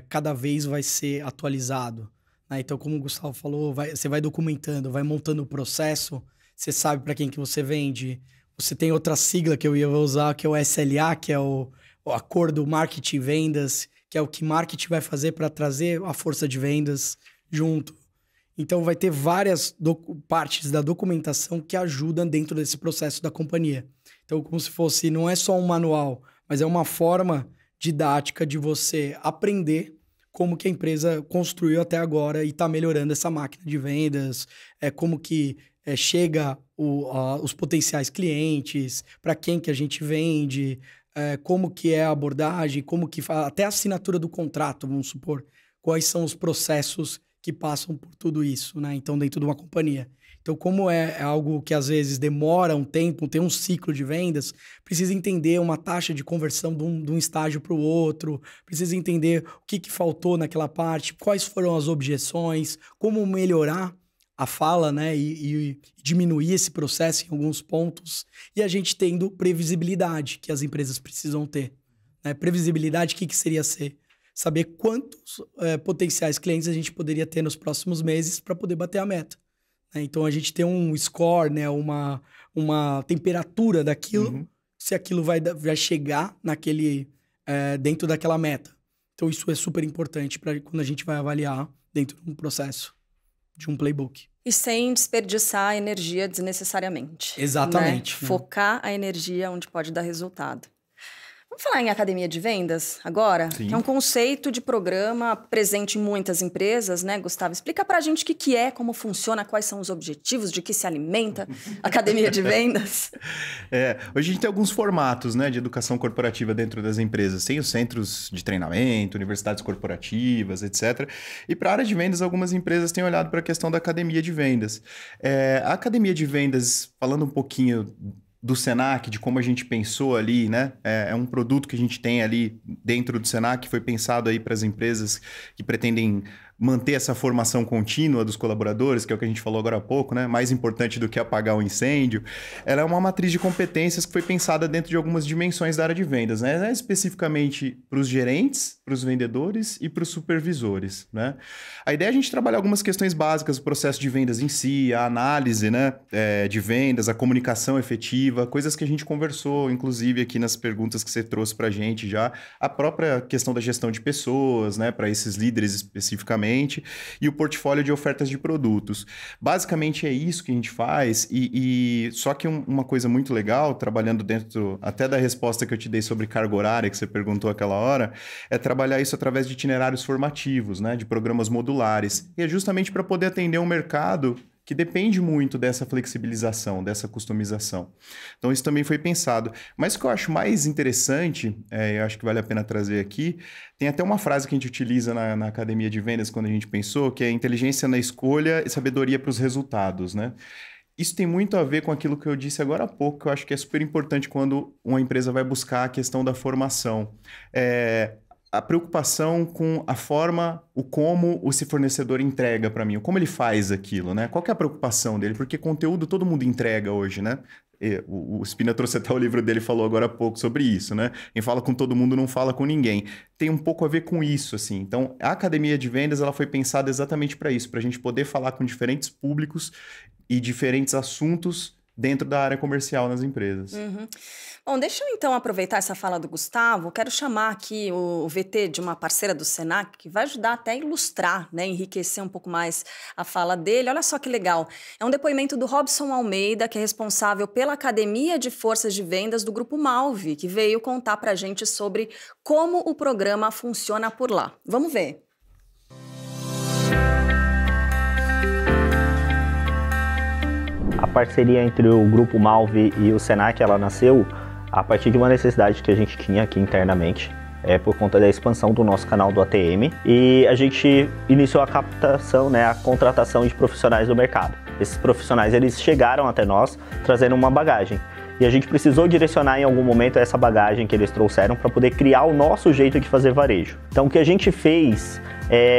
cada vez vai ser atualizado, né? Então, como o Gustavo falou, você vai documentando, vai montando o processo, você sabe para quem que você vende. Você tem outra sigla que eu ia usar, que é o SLA, que é o Acordo Marketing Vendas, que é o que marketing vai fazer para trazer a força de vendas junto. Então, vai ter várias partes da documentação que ajudam dentro desse processo da companhia. Então, como se fosse, não é só um manual, mas é uma forma didática de você aprender como que a empresa construiu até agora e está melhorando essa máquina de vendas, como que chega os potenciais clientes, para quem que a gente vende, como que é a abordagem, como que até a assinatura do contrato, vamos supor, quais são os processos que passam por tudo isso, né? Então, dentro de uma companhia. Então, como é algo que às vezes demora um tempo, tem um ciclo de vendas, precisa entender uma taxa de conversão de um estágio para o outro, precisa entender o que faltou naquela parte, quais foram as objeções, como melhorar a fala, né, e diminuir esse processo em alguns pontos. E a gente tendo previsibilidade, que as empresas precisam ter. Né? Previsibilidade, o que seria ser? Saber quantos potenciais clientes a gente poderia ter nos próximos meses para poder bater a meta. Então, a gente tem um score, né, uma temperatura daquilo, se aquilo vai chegar dentro daquela meta. Então, isso é super importante para quando a gente vai avaliar dentro de um processo, de um playbook. E sem desperdiçar a energia desnecessariamente. Exatamente. Né? Focar a energia onde pode dar resultado. Vamos falar em academia de vendas agora? Sim. Que é um conceito de programa presente em muitas empresas, né, Gustavo? Explica pra gente o que é, como funciona, quais são os objetivos, de que se alimenta a academia de vendas. Hoje a gente tem alguns formatos, né, de educação corporativa dentro das empresas. Tem os centros de treinamento, universidades corporativas, etc. E para a área de vendas, algumas empresas têm olhado para a questão da academia de vendas. A academia de vendas, falando um pouquinho do Senac, de como a gente pensou ali, né? É um produto que a gente tem ali dentro do Senac, que foi pensado aí para as empresas que pretendem manter essa formação contínua dos colaboradores, que é o que a gente falou agora há pouco, né? Mais importante do que apagar um incêndio. Ela é uma matriz de competências que foi pensada dentro de algumas dimensões da área de vendas, né? Especificamente para os gerentes, para os vendedores e para os supervisores, né? A ideia é a gente trabalhar algumas questões básicas, o processo de vendas em si, a análise, né, de vendas, a comunicação efetiva, coisas que a gente conversou, inclusive aqui nas perguntas que você trouxe para a gente já, a própria questão da gestão de pessoas, né, para esses líderes especificamente, e o portfólio de ofertas de produtos. Basicamente é isso que a gente faz, só que uma coisa muito legal, trabalhando dentro até da resposta que eu te dei sobre carga horária, que você perguntou aquela hora, é trabalhar isso através de itinerários formativos, né, de programas modulares. E é justamente para poder atender um mercado que depende muito dessa flexibilização, dessa customização. Então, isso também foi pensado. Mas o que eu acho mais interessante, eu acho que vale a pena trazer aqui, tem até uma frase que a gente utiliza na academia de vendas quando a gente pensou, que é inteligência na escolha e sabedoria para os resultados, né? Isso tem muito a ver com aquilo que eu disse agora há pouco, que eu acho que é super importante quando uma empresa vai buscar a questão da formação. A preocupação com a forma, o como esse fornecedor entrega para mim, como ele faz aquilo, né? Qual que é a preocupação dele? Porque conteúdo todo mundo entrega hoje, né? O Spina trouxe até o livro dele, falou agora há pouco sobre isso, né? Quem fala com todo mundo não fala com ninguém. Tem um pouco a ver com isso, assim. Então, a academia de vendas, ela foi pensada exatamente para isso, para a gente poder falar com diferentes públicos e diferentes assuntos dentro da área comercial nas empresas. Bom, deixa eu então aproveitar essa fala do Gustavo. Quero chamar aqui o VT de uma parceira do Senac, que vai ajudar até a ilustrar, né, enriquecer um pouco mais a fala dele. Olha só que legal. É um depoimento do Robson Almeida, que é responsável pela Academia de Forças de Vendas do Grupo Malve, que veio contar pra gente sobre como o programa funciona por lá. Vamos ver. A parceria entre o Grupo Malve e o Senac, ela nasceu a partir de uma necessidade que a gente tinha aqui internamente, por conta da expansão do nosso canal do ATM, e a gente iniciou a captação, né, a contratação de profissionais do mercado. Esses profissionais, eles chegaram até nós trazendo uma bagagem, e a gente precisou direcionar em algum momento essa bagagem que eles trouxeram para poder criar o nosso jeito de fazer varejo. Então o que a gente fez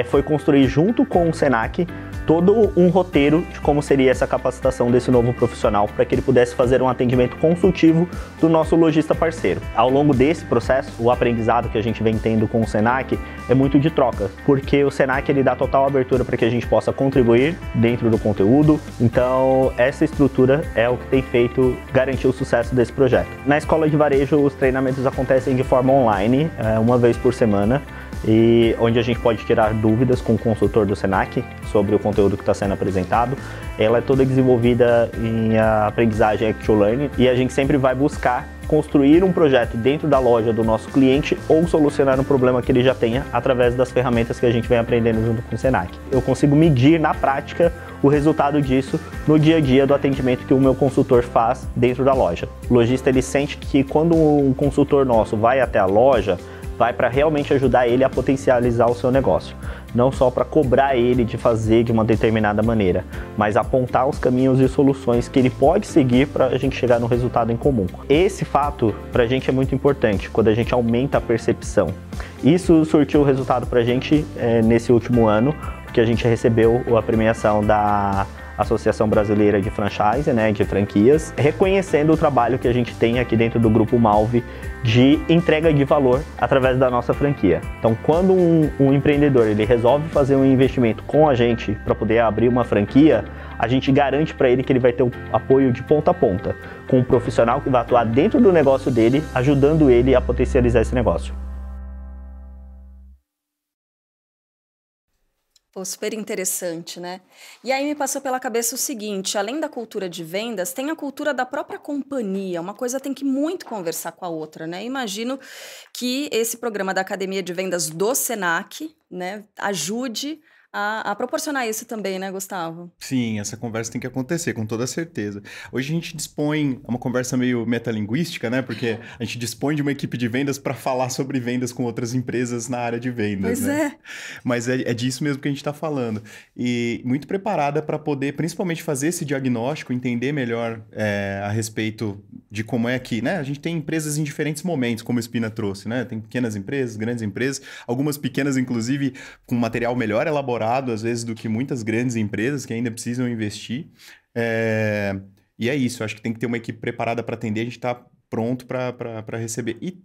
foi construir junto com o Senac todo um roteiro de como seria essa capacitação desse novo profissional para que ele pudesse fazer um atendimento consultivo do nosso lojista parceiro. Ao longo desse processo, o aprendizado que a gente vem tendo com o Senac é muito de troca, porque o Senac ele dá total abertura para que a gente possa contribuir dentro do conteúdo. Então, essa estrutura é o que tem feito garantir o sucesso desse projeto. Na escola de varejo, os treinamentos acontecem de forma online, uma vez por semana, e onde a gente pode tirar dúvidas com o consultor do Senac sobre o conteúdo que está sendo apresentado. Ela é toda desenvolvida em aprendizagem Actual Learning e a gente sempre vai buscar construir um projeto dentro da loja do nosso cliente ou solucionar um problema que ele já tenha através das ferramentas que a gente vem aprendendo junto com o Senac. Eu consigo medir na prática o resultado disso no dia a dia do atendimento que o meu consultor faz dentro da loja. O lojista ele sente que quando um consultor nosso vai até a loja, vai para realmente ajudar ele a potencializar o seu negócio. Não só para cobrar ele de fazer de uma determinada maneira, mas apontar os caminhos e soluções que ele pode seguir para a gente chegar no resultado em comum. Esse fato para a gente é muito importante, quando a gente aumenta a percepção. Isso surtiu resultado para a gente nesse último ano, porque a gente recebeu a premiação da Associação Brasileira de Franchise, né, de franquias, reconhecendo o trabalho que a gente tem aqui dentro do Grupo Malve de entrega de valor através da nossa franquia. Então, quando um empreendedor ele resolve fazer um investimento com a gente para poder abrir uma franquia, a gente garante para ele que ele vai ter o apoio de ponta a ponta, com um profissional que vai atuar dentro do negócio dele, ajudando ele a potencializar esse negócio. Pô, super interessante, né? E aí me passou pela cabeça o seguinte, além da cultura de vendas, tem a cultura da própria companhia, uma coisa tem que muito conversar com a outra, né? Imagino que esse programa da Academia de Vendas do Senac, né, ajude a proporcionar isso também, né, Gustavo? Sim, essa conversa tem que acontecer, com toda certeza. Hoje a gente dispõe, é uma conversa meio metalinguística, né? Porque a gente dispõe de uma equipe de vendas para falar sobre vendas com outras empresas na área de vendas, Pois né? Mas é disso mesmo que a gente está falando. E muito preparada para poder, principalmente, fazer esse diagnóstico, entender melhor a respeito de como é que, né? A gente tem empresas em diferentes momentos, como o Spina trouxe, né? Tem pequenas empresas, grandes empresas, algumas pequenas, inclusive, com material melhor elaborado, às vezes, do que muitas grandes empresas que ainda precisam investir. E é isso, acho que tem que ter uma equipe preparada para atender, a gente está pronto para receber. E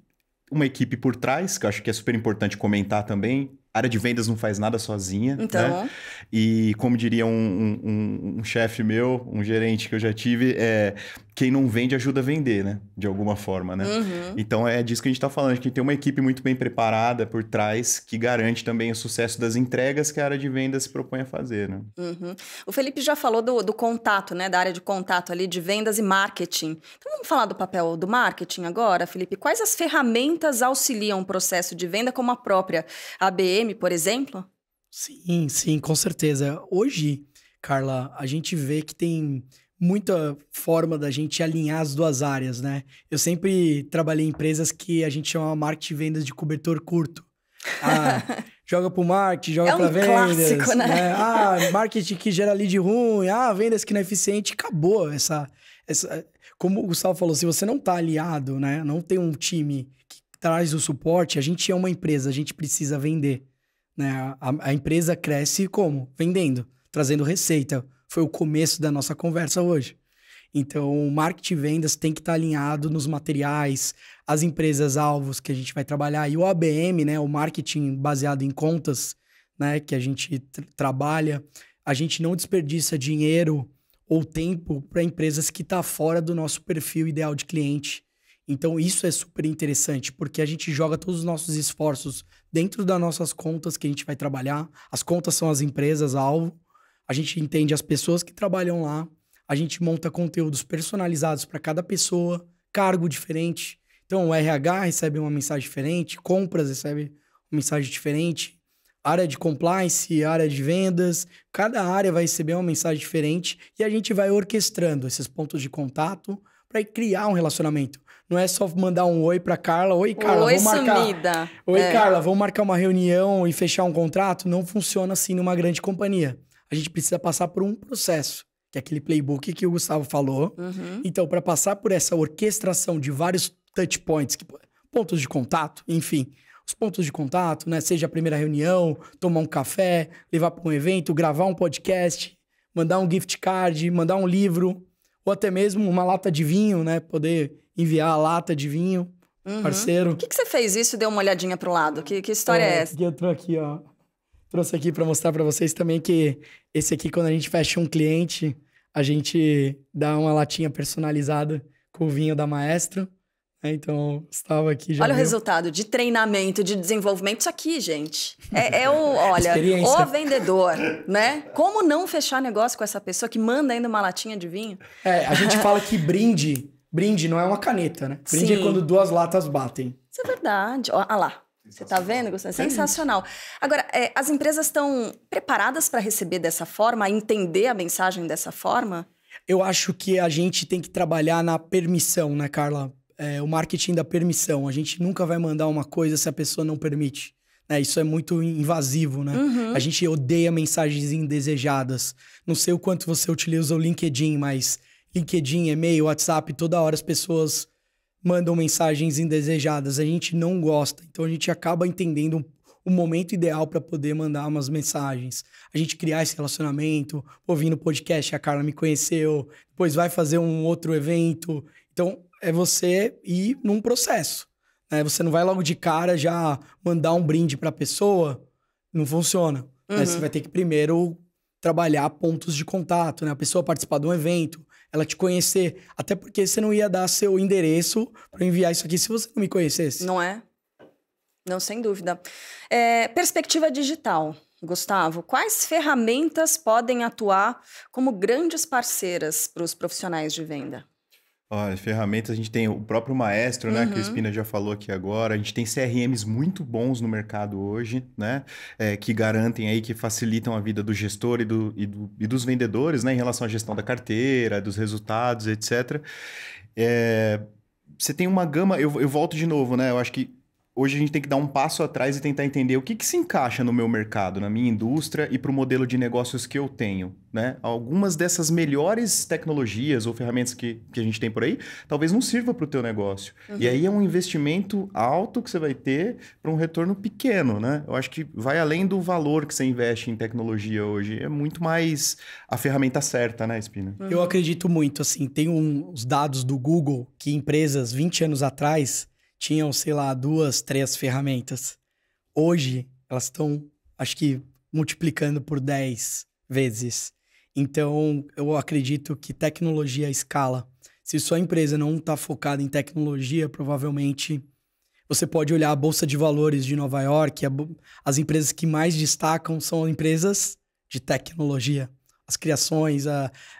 uma equipe por trás, que eu acho que é super importante comentar também. A área de vendas não faz nada sozinha, então, né? E como diria um chefe meu, um gerente que eu já tive, quem não vende ajuda a vender, né? De alguma forma, né? Uhum. Então é disso que a gente está falando, que tem uma equipe muito bem preparada por trás que garante também o sucesso das entregas que a área de vendas se propõe a fazer, né? Uhum. O Felipe já falou do contato, né? Da área de contato ali, de vendas e marketing. Então vamos falar do papel do marketing agora, Felipe? Quais as ferramentas auxiliam o processo de venda, como a própria ABM, por exemplo? Sim, com certeza. Hoje, Carla, a gente vê que tem muita forma da gente alinhar as duas áreas, né? Eu sempre trabalhei em empresas que a gente chama marketing e vendas de cobertor curto. Joga pro marketing, joga pra vendas. Clássico, né? Marketing que gera lead ruim, vendas que não é eficiente. Acabou essa... Como o Gustavo falou, se você não tá aliado, né? Não tem um time que traz o suporte, a gente é uma empresa, a gente precisa vender. Né? A empresa cresce como? Vendendo, trazendo receita. Foi o começo da nossa conversa hoje. Então, o marketing e vendas tem que estar alinhado nos materiais, as empresas-alvos que a gente vai trabalhar. E o ABM, né, o marketing baseado em contas, né, que a gente trabalha, a gente não desperdiça dinheiro ou tempo para empresas que estão fora do nosso perfil ideal de cliente. Então, isso é super interessante, porque a gente joga todos os nossos esforços dentro das nossas contas que a gente vai trabalhar. As contas são as empresas-alvo. A gente entende as pessoas que trabalham lá. A gente monta conteúdos personalizados para cada pessoa, cargo diferente. Então, o RH recebe uma mensagem diferente, compras recebe uma mensagem diferente, área de compliance, área de vendas, cada área vai receber uma mensagem diferente e a gente vai orquestrando esses pontos de contato para criar um relacionamento. Não é só mandar um oi para Carla, oi Carla, oi, vamos marcar. Sumida. Oi Carla, vamos marcar uma reunião e fechar um contrato? Não funciona assim numa grande companhia. A gente precisa passar por um processo, que é aquele playbook que o Gustavo falou. Uhum. Então, para passar por essa orquestração de vários touch points, pontos de contato, enfim, os pontos de contato, né? Seja a primeira reunião, tomar um café, levar para um evento, gravar um podcast, mandar um gift card, mandar um livro, ou até mesmo uma lata de vinho, né? Poder enviar a lata de vinho, parceiro. Por que você fez isso e deu uma olhadinha pro lado? Que história é essa? Que eu trouxe aqui para mostrar para vocês também que esse aqui, quando a gente fecha um cliente, a gente dá uma latinha personalizada com o vinho da Maestro. Então, estava aqui já. Olha o resultado de treinamento, de desenvolvimento. Isso aqui, gente, olha, o vendedor, né? Como não fechar negócio com essa pessoa que manda ainda uma latinha de vinho? A gente fala que brinde não é uma caneta, né? Brinde é quando duas latas batem. Isso é verdade. Olha lá. Você tá vendo, Gustavo? Sensacional. Agora, as empresas estão preparadas para receber dessa forma, a entender a mensagem dessa forma? Eu acho que a gente tem que trabalhar na permissão, né, Carla? o marketing da permissão. A gente nunca vai mandar uma coisa se a pessoa não permite. Isso é muito invasivo, né? A gente odeia mensagens indesejadas. Não sei o quanto você utiliza o LinkedIn, mas LinkedIn, e-mail, WhatsApp, toda hora as pessoas mandam mensagens indesejadas. A gente não gosta. Então, a gente acaba entendendo o momento ideal para poder mandar umas mensagens. A gente criar esse relacionamento, ouvindo podcast, a Carla me conheceu, depois vai fazer um outro evento. Então, é você ir num processo. Você não vai logo de cara já mandar um brinde para a pessoa, não funciona. Você vai ter que primeiro trabalhar pontos de contato, né? A pessoa participar de um evento, ela te conhecer. Até porque você não ia dar seu endereço para enviar isso aqui se você não me conhecesse. Não é? Não, sem dúvida. Perspectiva digital, Gustavo. Quais ferramentas podem atuar como grandes parceiras para os profissionais de venda? Ferramentas, a gente tem o próprio Maestro, né, que o Spina já falou aqui agora. A gente tem CRMs muito bons no mercado hoje, né, que garantem aí, que facilitam a vida do gestor e dos vendedores, né, em relação à gestão da carteira, dos resultados, etc. Você tem uma gama, eu volto de novo, né, eu acho que hoje a gente tem que dar um passo atrás e tentar entender o que se encaixa no meu mercado, na minha indústria e para o modelo de negócios que eu tenho, né? Algumas dessas melhores tecnologias ou ferramentas que a gente tem por aí, talvez não sirva para o teu negócio. E aí é um investimento alto que você vai ter para um retorno pequeno, né? Eu acho que vai além do valor que você investe em tecnologia hoje. É muito mais a ferramenta certa, né, Spina? Eu acredito muito, assim, tem uns dados do Google que empresas 20 anos atrás tinham, sei lá, 2, 3 ferramentas. Hoje, elas estão, acho que, multiplicando por 10 vezes. Então, eu acredito que tecnologia escala. Se sua empresa não está focada em tecnologia, provavelmente você pode olhar a Bolsa de Valores de Nova York, as empresas que mais destacam são empresas de tecnologia. As criações,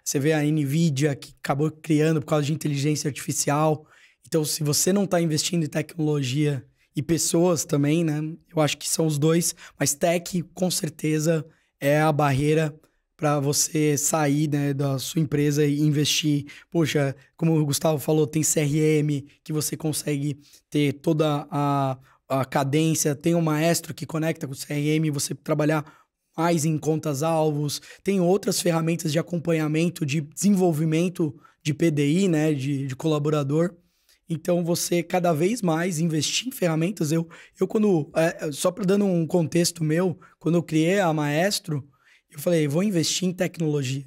você vê a NVIDIA, que acabou criando por causa de inteligência artificial. Então, se você não está investindo em tecnologia e pessoas também, né? Eu acho que são os dois. Mas tech, com certeza, é a barreira para você sair, né, da sua empresa e investir. Poxa, como o Gustavo falou, tem CRM, que você consegue ter toda a cadência. Tem o Maestro que conecta com o CRM, você trabalhar mais em contas-alvos. Tem outras ferramentas de acompanhamento, de desenvolvimento de PDI, né, de colaborador. Então, você cada vez mais investir em ferramentas. Eu quando... só para dando um contexto meu, quando eu criei a Maestro, eu falei, vou investir em tecnologia.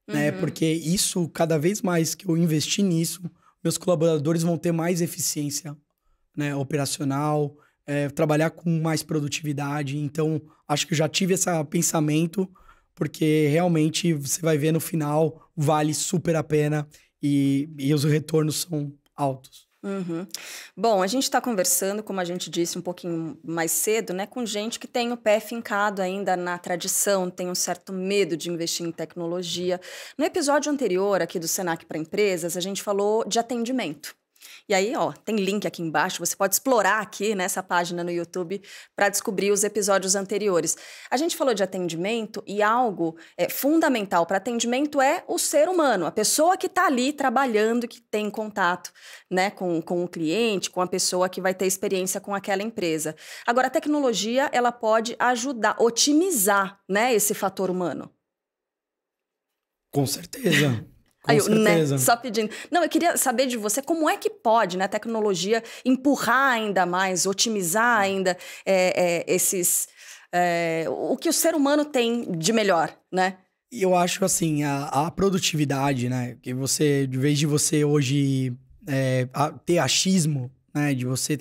Né? Porque isso, cada vez mais que eu investir nisso, meus colaboradores vão ter mais eficiência, né, operacional, trabalhar com mais produtividade. Então, acho que eu já tive esse pensamento, porque realmente você vai ver no final, vale super a pena e os retornos são altos. Bom, a gente está conversando, como a gente disse um pouquinho mais cedo, né, com gente que tem o pé fincado ainda na tradição, tem um certo medo de investir em tecnologia. No episódio anterior aqui do Senac para Empresas, a gente falou de atendimento. E aí, ó, tem link aqui embaixo, você pode explorar aqui nessa página no YouTube para descobrir os episódios anteriores. A gente falou de atendimento e algo fundamental para atendimento é o ser humano, a pessoa que está ali trabalhando, que tem contato, né, com o cliente, com a pessoa que vai ter experiência com aquela empresa. Agora, a tecnologia, ela pode ajudar, otimizar, né, esse fator humano. Com certeza. Com Aí, certeza. Né, só pedindo. Não, eu queria saber de você como é que pode, né, a tecnologia empurrar ainda mais, otimizar ainda o que o ser humano tem de melhor, né? Eu acho assim, a produtividade, né, que você, de vez de você hoje ter achismo, né, de você,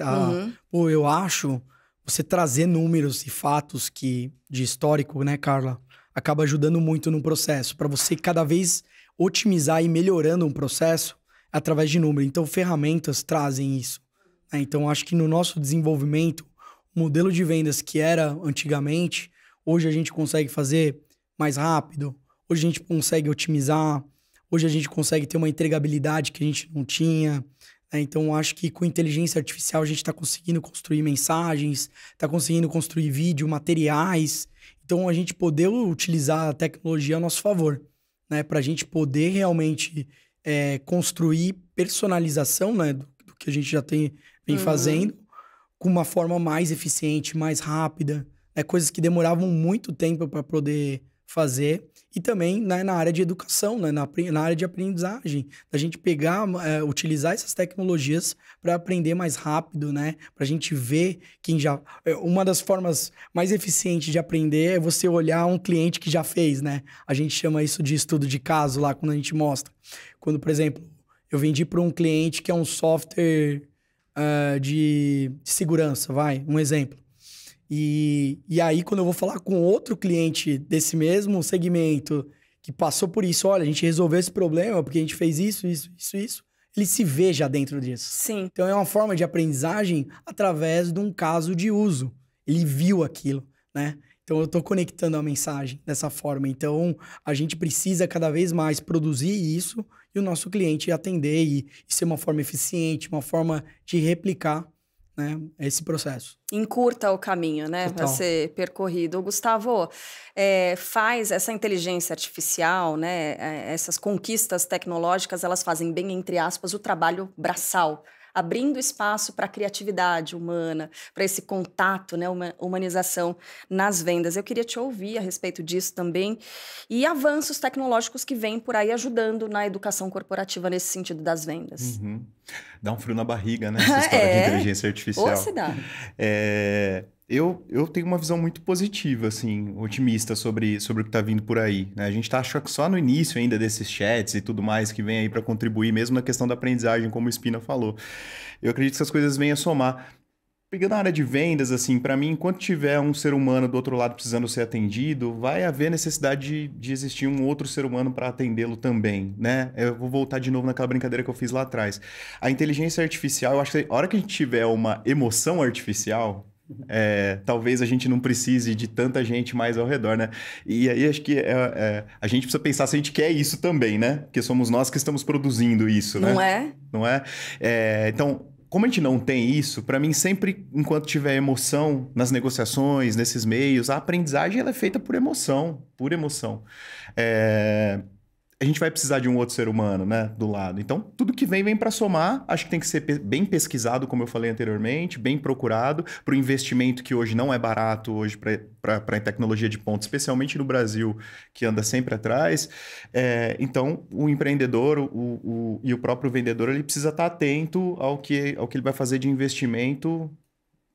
eu acho, você trazer números e fatos de histórico, né, Carla, acaba ajudando muito no processo, para você cada vez otimizar e melhorando um processo através de número. Então, ferramentas trazem isso. Né? Então, acho que no nosso desenvolvimento, o modelo de vendas que era antigamente, hoje a gente consegue fazer mais rápido, hoje a gente consegue otimizar, hoje a gente consegue ter uma entregabilidade que a gente não tinha. Né? Então, acho que com inteligência artificial a gente está conseguindo construir mensagens, está conseguindo construir vídeo, materiais. Então, a gente poder utilizar a tecnologia a nosso favor. Né, para a gente poder realmente construir personalização, né, do que a gente já vem fazendo, com uma forma mais eficiente, mais rápida, coisas que demoravam muito tempo para poder fazer. E também, né, na área de educação, né, na área de aprendizagem, da gente pegar, utilizar essas tecnologias para aprender mais rápido, né? Para a gente ver quem já... Uma das formas mais eficientes de aprender é você olhar um cliente que já fez, né? A gente chama isso de estudo de caso lá, quando a gente mostra. Quando, por exemplo, eu vendi para um cliente que é um software de segurança, um exemplo. E aí, quando eu vou falar com outro cliente desse mesmo segmento que passou por isso, olha, a gente resolveu esse problema porque a gente fez isso, ele se vê já dentro disso. Sim. Então, é uma forma de aprendizagem através de um caso de uso. Ele viu aquilo, né? Então, eu estou conectando a mensagem dessa forma. Então, a gente precisa cada vez mais produzir isso e o nosso cliente atender e ser uma forma eficiente, uma forma de replicar, né, esse processo. Encurta o caminho, né, para ser percorrido. Gustavo, faz essa inteligência artificial, né, essas conquistas tecnológicas, elas fazem bem, entre aspas, o trabalho braçal, abrindo espaço para a criatividade humana, para esse contato, né, humanização nas vendas. Eu queria te ouvir a respeito disso também e avanços tecnológicos que vêm por aí ajudando na educação corporativa nesse sentido das vendas. Dá um frio na barriga, né, essa história de inteligência artificial. Ou se dá. Eu tenho uma visão muito positiva, assim, otimista sobre o que está vindo por aí, né? A gente está achando que só no início ainda desses chats e tudo mais que vem aí para contribuir, mesmo na questão da aprendizagem, como o Spina falou. Eu acredito que essas coisas venham a somar. Pegando a área de vendas, assim, para mim, enquanto tiver um ser humano do outro lado precisando ser atendido, vai haver necessidade de existir um outro ser humano para atendê-lo também, né? Eu vou voltar de novo naquela brincadeira que eu fiz lá atrás. A inteligência artificial, eu acho que a hora que a gente tiver uma emoção artificial, talvez a gente não precise de tanta gente mais ao redor, né? E aí acho que a gente precisa pensar se a gente quer isso também, né? Porque somos nós que estamos produzindo isso, né? Não é? Não é? Então, como a gente não tem isso, para mim sempre, enquanto tiver emoção nas negociações, nesses meios, a aprendizagem ela é feita por emoção, a gente vai precisar de um outro ser humano, né, do lado. Então, tudo que vem para somar. Acho que tem que ser bem pesquisado, como eu falei anteriormente, bem procurado, para o investimento que hoje não é barato hoje para tecnologia de ponta, especialmente no Brasil, que anda sempre atrás. Então, o empreendedor e o próprio vendedor, ele precisa estar atento ao que ele vai fazer de investimento,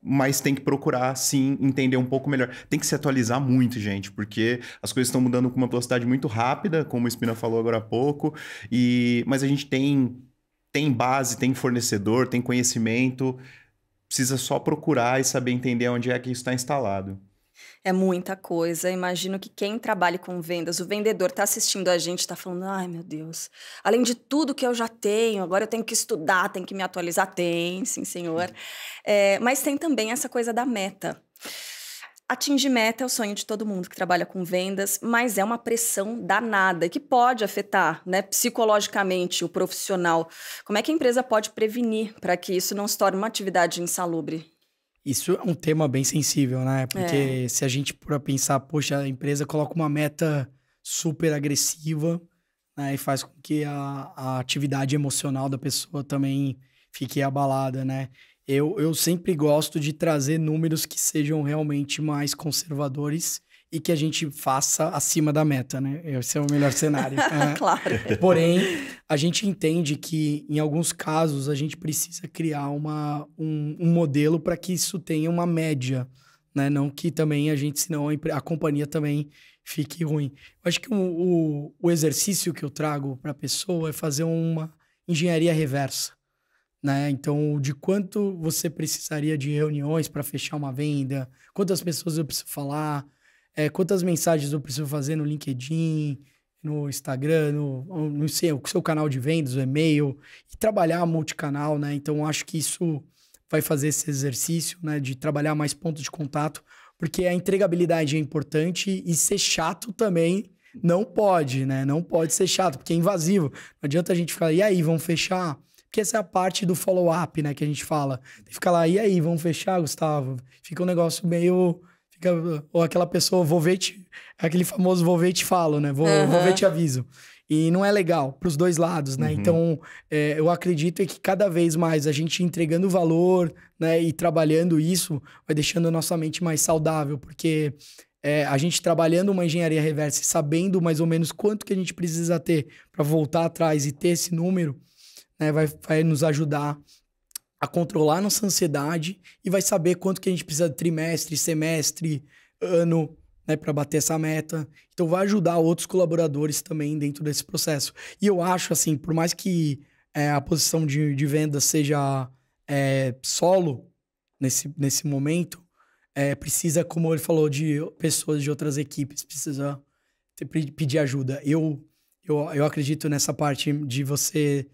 mas tem que procurar, sim, entender um pouco melhor. Tem que se atualizar muito, gente, porque as coisas estão mudando com uma velocidade muito rápida, como o Spina falou agora há pouco, mas a gente tem base, tem fornecedor, tem conhecimento, precisa só procurar e saber entender onde é que isso está instalado. É muita coisa. Imagino que quem trabalha com vendas, o vendedor está assistindo a gente, está falando, ai meu Deus, além de tudo que eu já tenho, agora eu tenho que estudar, tenho que me atualizar. Tem, sim senhor. Mas tem também essa coisa da meta. Atingir meta é o sonho de todo mundo que trabalha com vendas, mas é uma pressão danada que pode afetar, né, psicologicamente o profissional. Como é que a empresa pode prevenir para que isso não se torne uma atividade insalubre? Isso é um tema bem sensível, né? Porque se a gente for pensar, poxa, a empresa coloca uma meta super agressiva, né? E faz com que a atividade emocional da pessoa também fique abalada, né? Eu sempre gosto de trazer números que sejam realmente mais conservadores e que a gente faça acima da meta, né? Esse é o melhor cenário. Claro. Porém, a gente entende que, em alguns casos, a gente precisa criar um modelo para que isso tenha uma média, né? Não que também senão a companhia também fique ruim. Eu acho que o exercício que eu trago para a pessoa é fazer uma engenharia reversa, né? Então, de quanto você precisaria de reuniões para fechar uma venda, quantas pessoas eu preciso falar, quantas mensagens eu preciso fazer no LinkedIn, no Instagram, no seu canal de vendas, o e-mail, e trabalhar multicanal, né? Então, acho que isso vai fazer esse exercício, né, de trabalhar mais pontos de contato, porque a entregabilidade é importante e ser chato também não pode, né? Não pode ser chato, porque é invasivo. Não adianta a gente ficar, e aí, vamos fechar? Porque essa é a parte do follow-up, né, que a gente fala. Tem que ficar lá, e aí, vamos fechar, Gustavo? Fica um negócio meio Ou aquela pessoa, aquele famoso vou ver e te falo, né? Vou ver e te aviso. E não é legal pros dois lados, né? Então, eu acredito que cada vez mais a gente entregando valor, né? E trabalhando isso, vai deixando a nossa mente mais saudável. Porque a gente trabalhando uma engenharia reversa e sabendo mais ou menos quanto que a gente precisa ter para voltar atrás e ter esse número, né? Vai nos ajudar a controlar nossa ansiedade e vai saber quanto que a gente precisa de trimestre, semestre, ano, né, para bater essa meta. Então vai ajudar outros colaboradores também dentro desse processo. E eu acho, assim, por mais que a posição de venda seja solo nesse momento, precisa, como ele falou, de pessoas de outras equipes, precisa pedir ajuda. Eu acredito nessa parte de você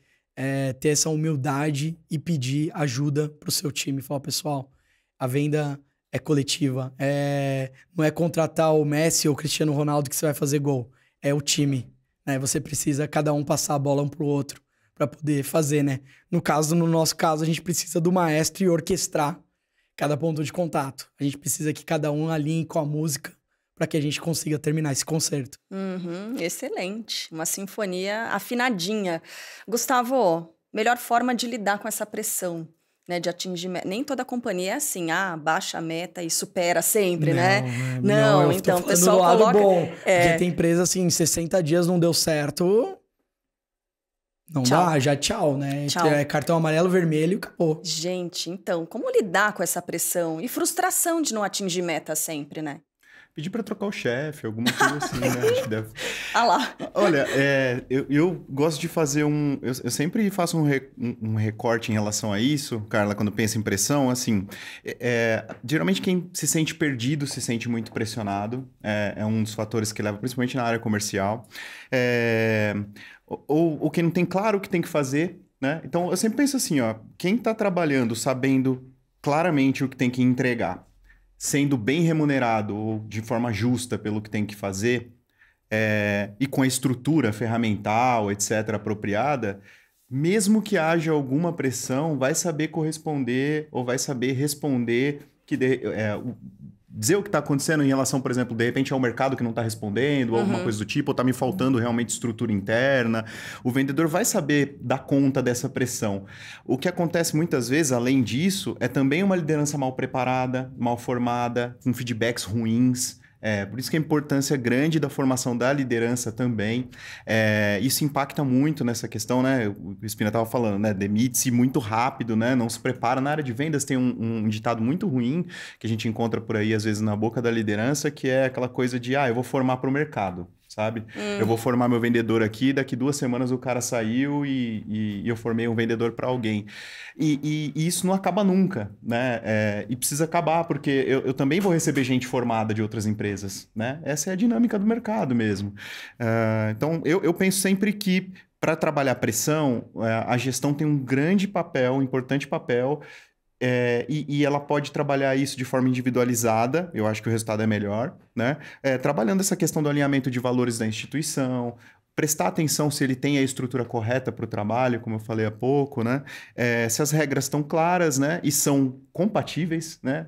ter essa humildade e pedir ajuda pro seu time. Falar, pessoal, a venda é coletiva. Não é contratar o Messi ou o Cristiano Ronaldo que você vai fazer gol. É o time, né? Você precisa cada um passar a bola um pro outro para poder fazer, né? No nosso caso, a gente precisa do maestro e orquestrar cada ponto de contato. A gente precisa que cada um alinhe com a música para que a gente consiga terminar esse concerto. Excelente. Uma sinfonia afinadinha. Gustavo, melhor forma de lidar com essa pressão, né, de atingir meta. Nem toda companhia é assim, baixa a meta e supera sempre, né? Não, então o pessoal coloca... do lado bom. Porque tem empresa assim, 60 dias não deu certo... Não dá, já tchau, né? Tchau. Cartão amarelo, vermelho, acabou. Gente, então, como lidar com essa pressão? E frustração de não atingir meta sempre, né? Pedir para trocar o chefe, alguma coisa assim, né? Acho que deve... lá. Olha, eu gosto de fazer eu sempre faço um recorte em relação a isso, Carla, quando penso em pressão, assim... geralmente quem se sente perdido se sente muito pressionado. É um dos fatores que leva, principalmente na área comercial. Ou quem não tem claro o que tem que fazer, né? Então, eu sempre penso assim, ó... Quem está trabalhando sabendo claramente o que tem que entregar, sendo bem remunerado ou de forma justa pelo que tem que fazer, e com a estrutura ferramental, etc., apropriada, mesmo que haja alguma pressão, vai saber corresponder ou vai saber responder, dizer o que está acontecendo em relação, por exemplo, de repente ao mercado que não está respondendo, ou alguma coisa do tipo, ou está me faltando realmente estrutura interna. O vendedor vai saber dar conta dessa pressão. O que acontece muitas vezes, além disso, é também uma liderança mal preparada, mal formada, com feedbacks ruins. Por isso que a importância grande da formação da liderança também. Isso impacta muito nessa questão, né? O Spina estava falando, né? Demite-se muito rápido, né? Não se prepara. Na área de vendas tem um ditado muito ruim que a gente encontra por aí, às vezes, na boca da liderança, que é aquela coisa de, eu vou formar para o mercado, sabe? Eu vou formar meu vendedor aqui, daqui 2 semanas o cara saiu e eu formei um vendedor para alguém. E isso não acaba nunca, né? E precisa acabar, porque eu também vou receber gente formada de outras empresas, né? Essa é a dinâmica do mercado mesmo. Então, eu penso sempre que para trabalhar pressão, a gestão tem um grande papel, um importante papel, e ela pode trabalhar isso de forma individualizada, eu acho que o resultado é melhor, né? Trabalhando essa questão do alinhamento de valores da instituição, prestar atenção se ele tem a estrutura correta para o trabalho, como eu falei há pouco, né? Se as regras estão claras, né? E são compatíveis, né?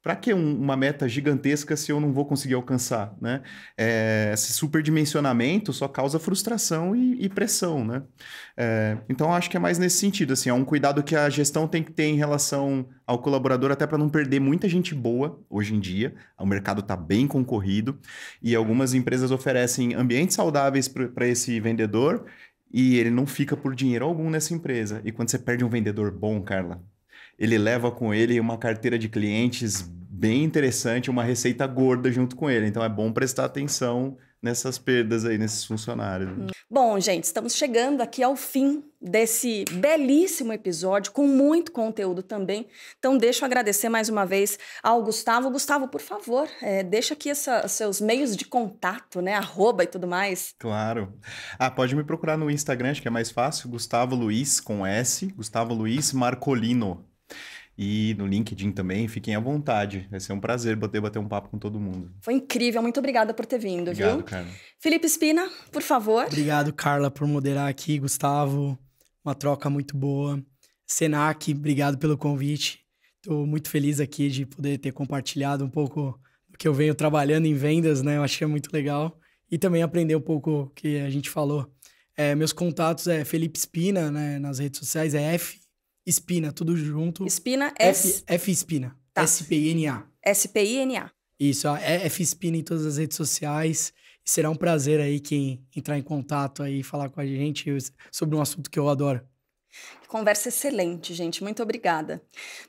Para que uma meta gigantesca se eu não vou conseguir alcançar, né? Esse superdimensionamento só causa frustração e pressão, né? Então, acho que é mais nesse sentido, assim, é um cuidado que a gestão tem que ter em relação ao colaborador, até para não perder muita gente boa hoje em dia. O mercado está bem concorrido e algumas empresas oferecem ambientes saudáveis para esse vendedor e ele não fica por dinheiro algum nessa empresa. E quando você perde um vendedor bom, Carla, ele leva com ele uma carteira de clientes bem interessante, uma receita gorda junto com ele. Então, é bom prestar atenção nessas perdas aí, nesses funcionários. Bom, gente, estamos chegando aqui ao fim desse belíssimo episódio, com muito conteúdo também. Então, deixa eu agradecer mais uma vez ao Gustavo. Gustavo, por favor, deixa aqui seus meios de contato, né? @ e tudo mais. Claro. Pode me procurar no Instagram, acho que é mais fácil. Gustavo Luiz, com S. Gustavo Luiz Marcolino. E no LinkedIn também, fiquem à vontade. Vai ser um prazer bater um papo com todo mundo. Foi incrível, muito obrigada por ter vindo, Obrigado, viu? Carla. Felipe Spina, por favor. Obrigado, Carla, por moderar aqui. Gustavo, uma troca muito boa. Senac, obrigado pelo convite. Estou muito feliz aqui de poder ter compartilhado um pouco do que eu venho trabalhando em vendas, né? Eu achei muito legal. E também aprender um pouco o que a gente falou. Meus contatos é Felipe Spina, né? Nas redes sociais é F Spina, tudo junto. Spina, F Spina. Tá. S-P-I-N-A. S-P-I-N-A. Isso, F Spina em todas as redes sociais. E será um prazer aí quem entrar em contato aí e falar com a gente sobre um assunto que eu adoro. Conversa excelente, gente. Muito obrigada.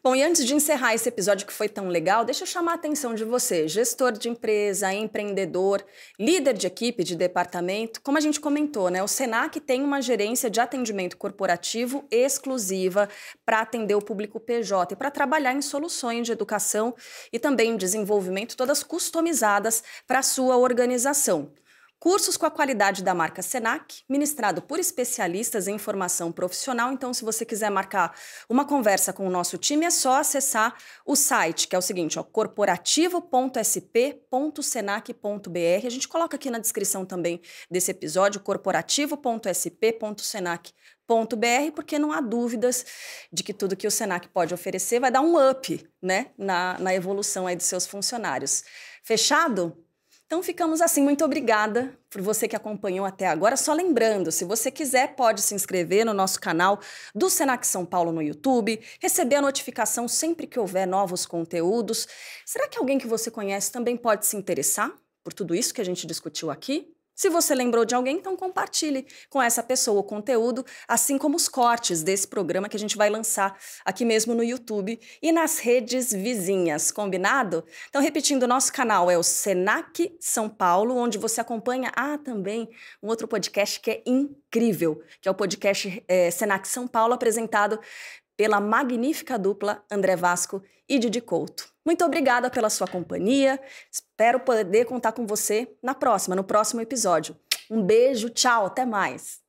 Bom, e antes de encerrar esse episódio que foi tão legal, deixa eu chamar a atenção de você, gestor de empresa, empreendedor, líder de equipe, de departamento. Como a gente comentou, né? O Senac tem uma gerência de atendimento corporativo exclusiva para atender o público PJ e para trabalhar em soluções de educação e também em desenvolvimento, todas customizadas para a sua organização. Cursos com a qualidade da marca Senac, ministrado por especialistas em formação profissional. Então, se você quiser marcar uma conversa com o nosso time, é só acessar o site, que é o seguinte, corporativo.sp.senac.br. A gente coloca aqui na descrição também desse episódio, corporativo.sp.senac.br, porque não há dúvidas de que tudo que o Senac pode oferecer vai dar um up, né, na evolução aí dos seus funcionários. Fechado? Então ficamos assim, muito obrigada por você que acompanhou até agora. Só lembrando, se você quiser, pode se inscrever no nosso canal do Senac São Paulo no YouTube, receber a notificação sempre que houver novos conteúdos. Será que alguém que você conhece também pode se interessar por tudo isso que a gente discutiu aqui? Se você lembrou de alguém, então compartilhe com essa pessoa o conteúdo, assim como os cortes desse programa que a gente vai lançar aqui mesmo no YouTube e nas redes vizinhas, combinado? Então, repetindo, o nosso canal é o Senac São Paulo, onde você acompanha também um outro podcast que é incrível, que é o podcast Senac São Paulo, apresentado pela magnífica dupla André Vasco e Didi Couto. Muito obrigada pela sua companhia. Espero poder contar com você no próximo episódio. Um beijo, tchau, até mais.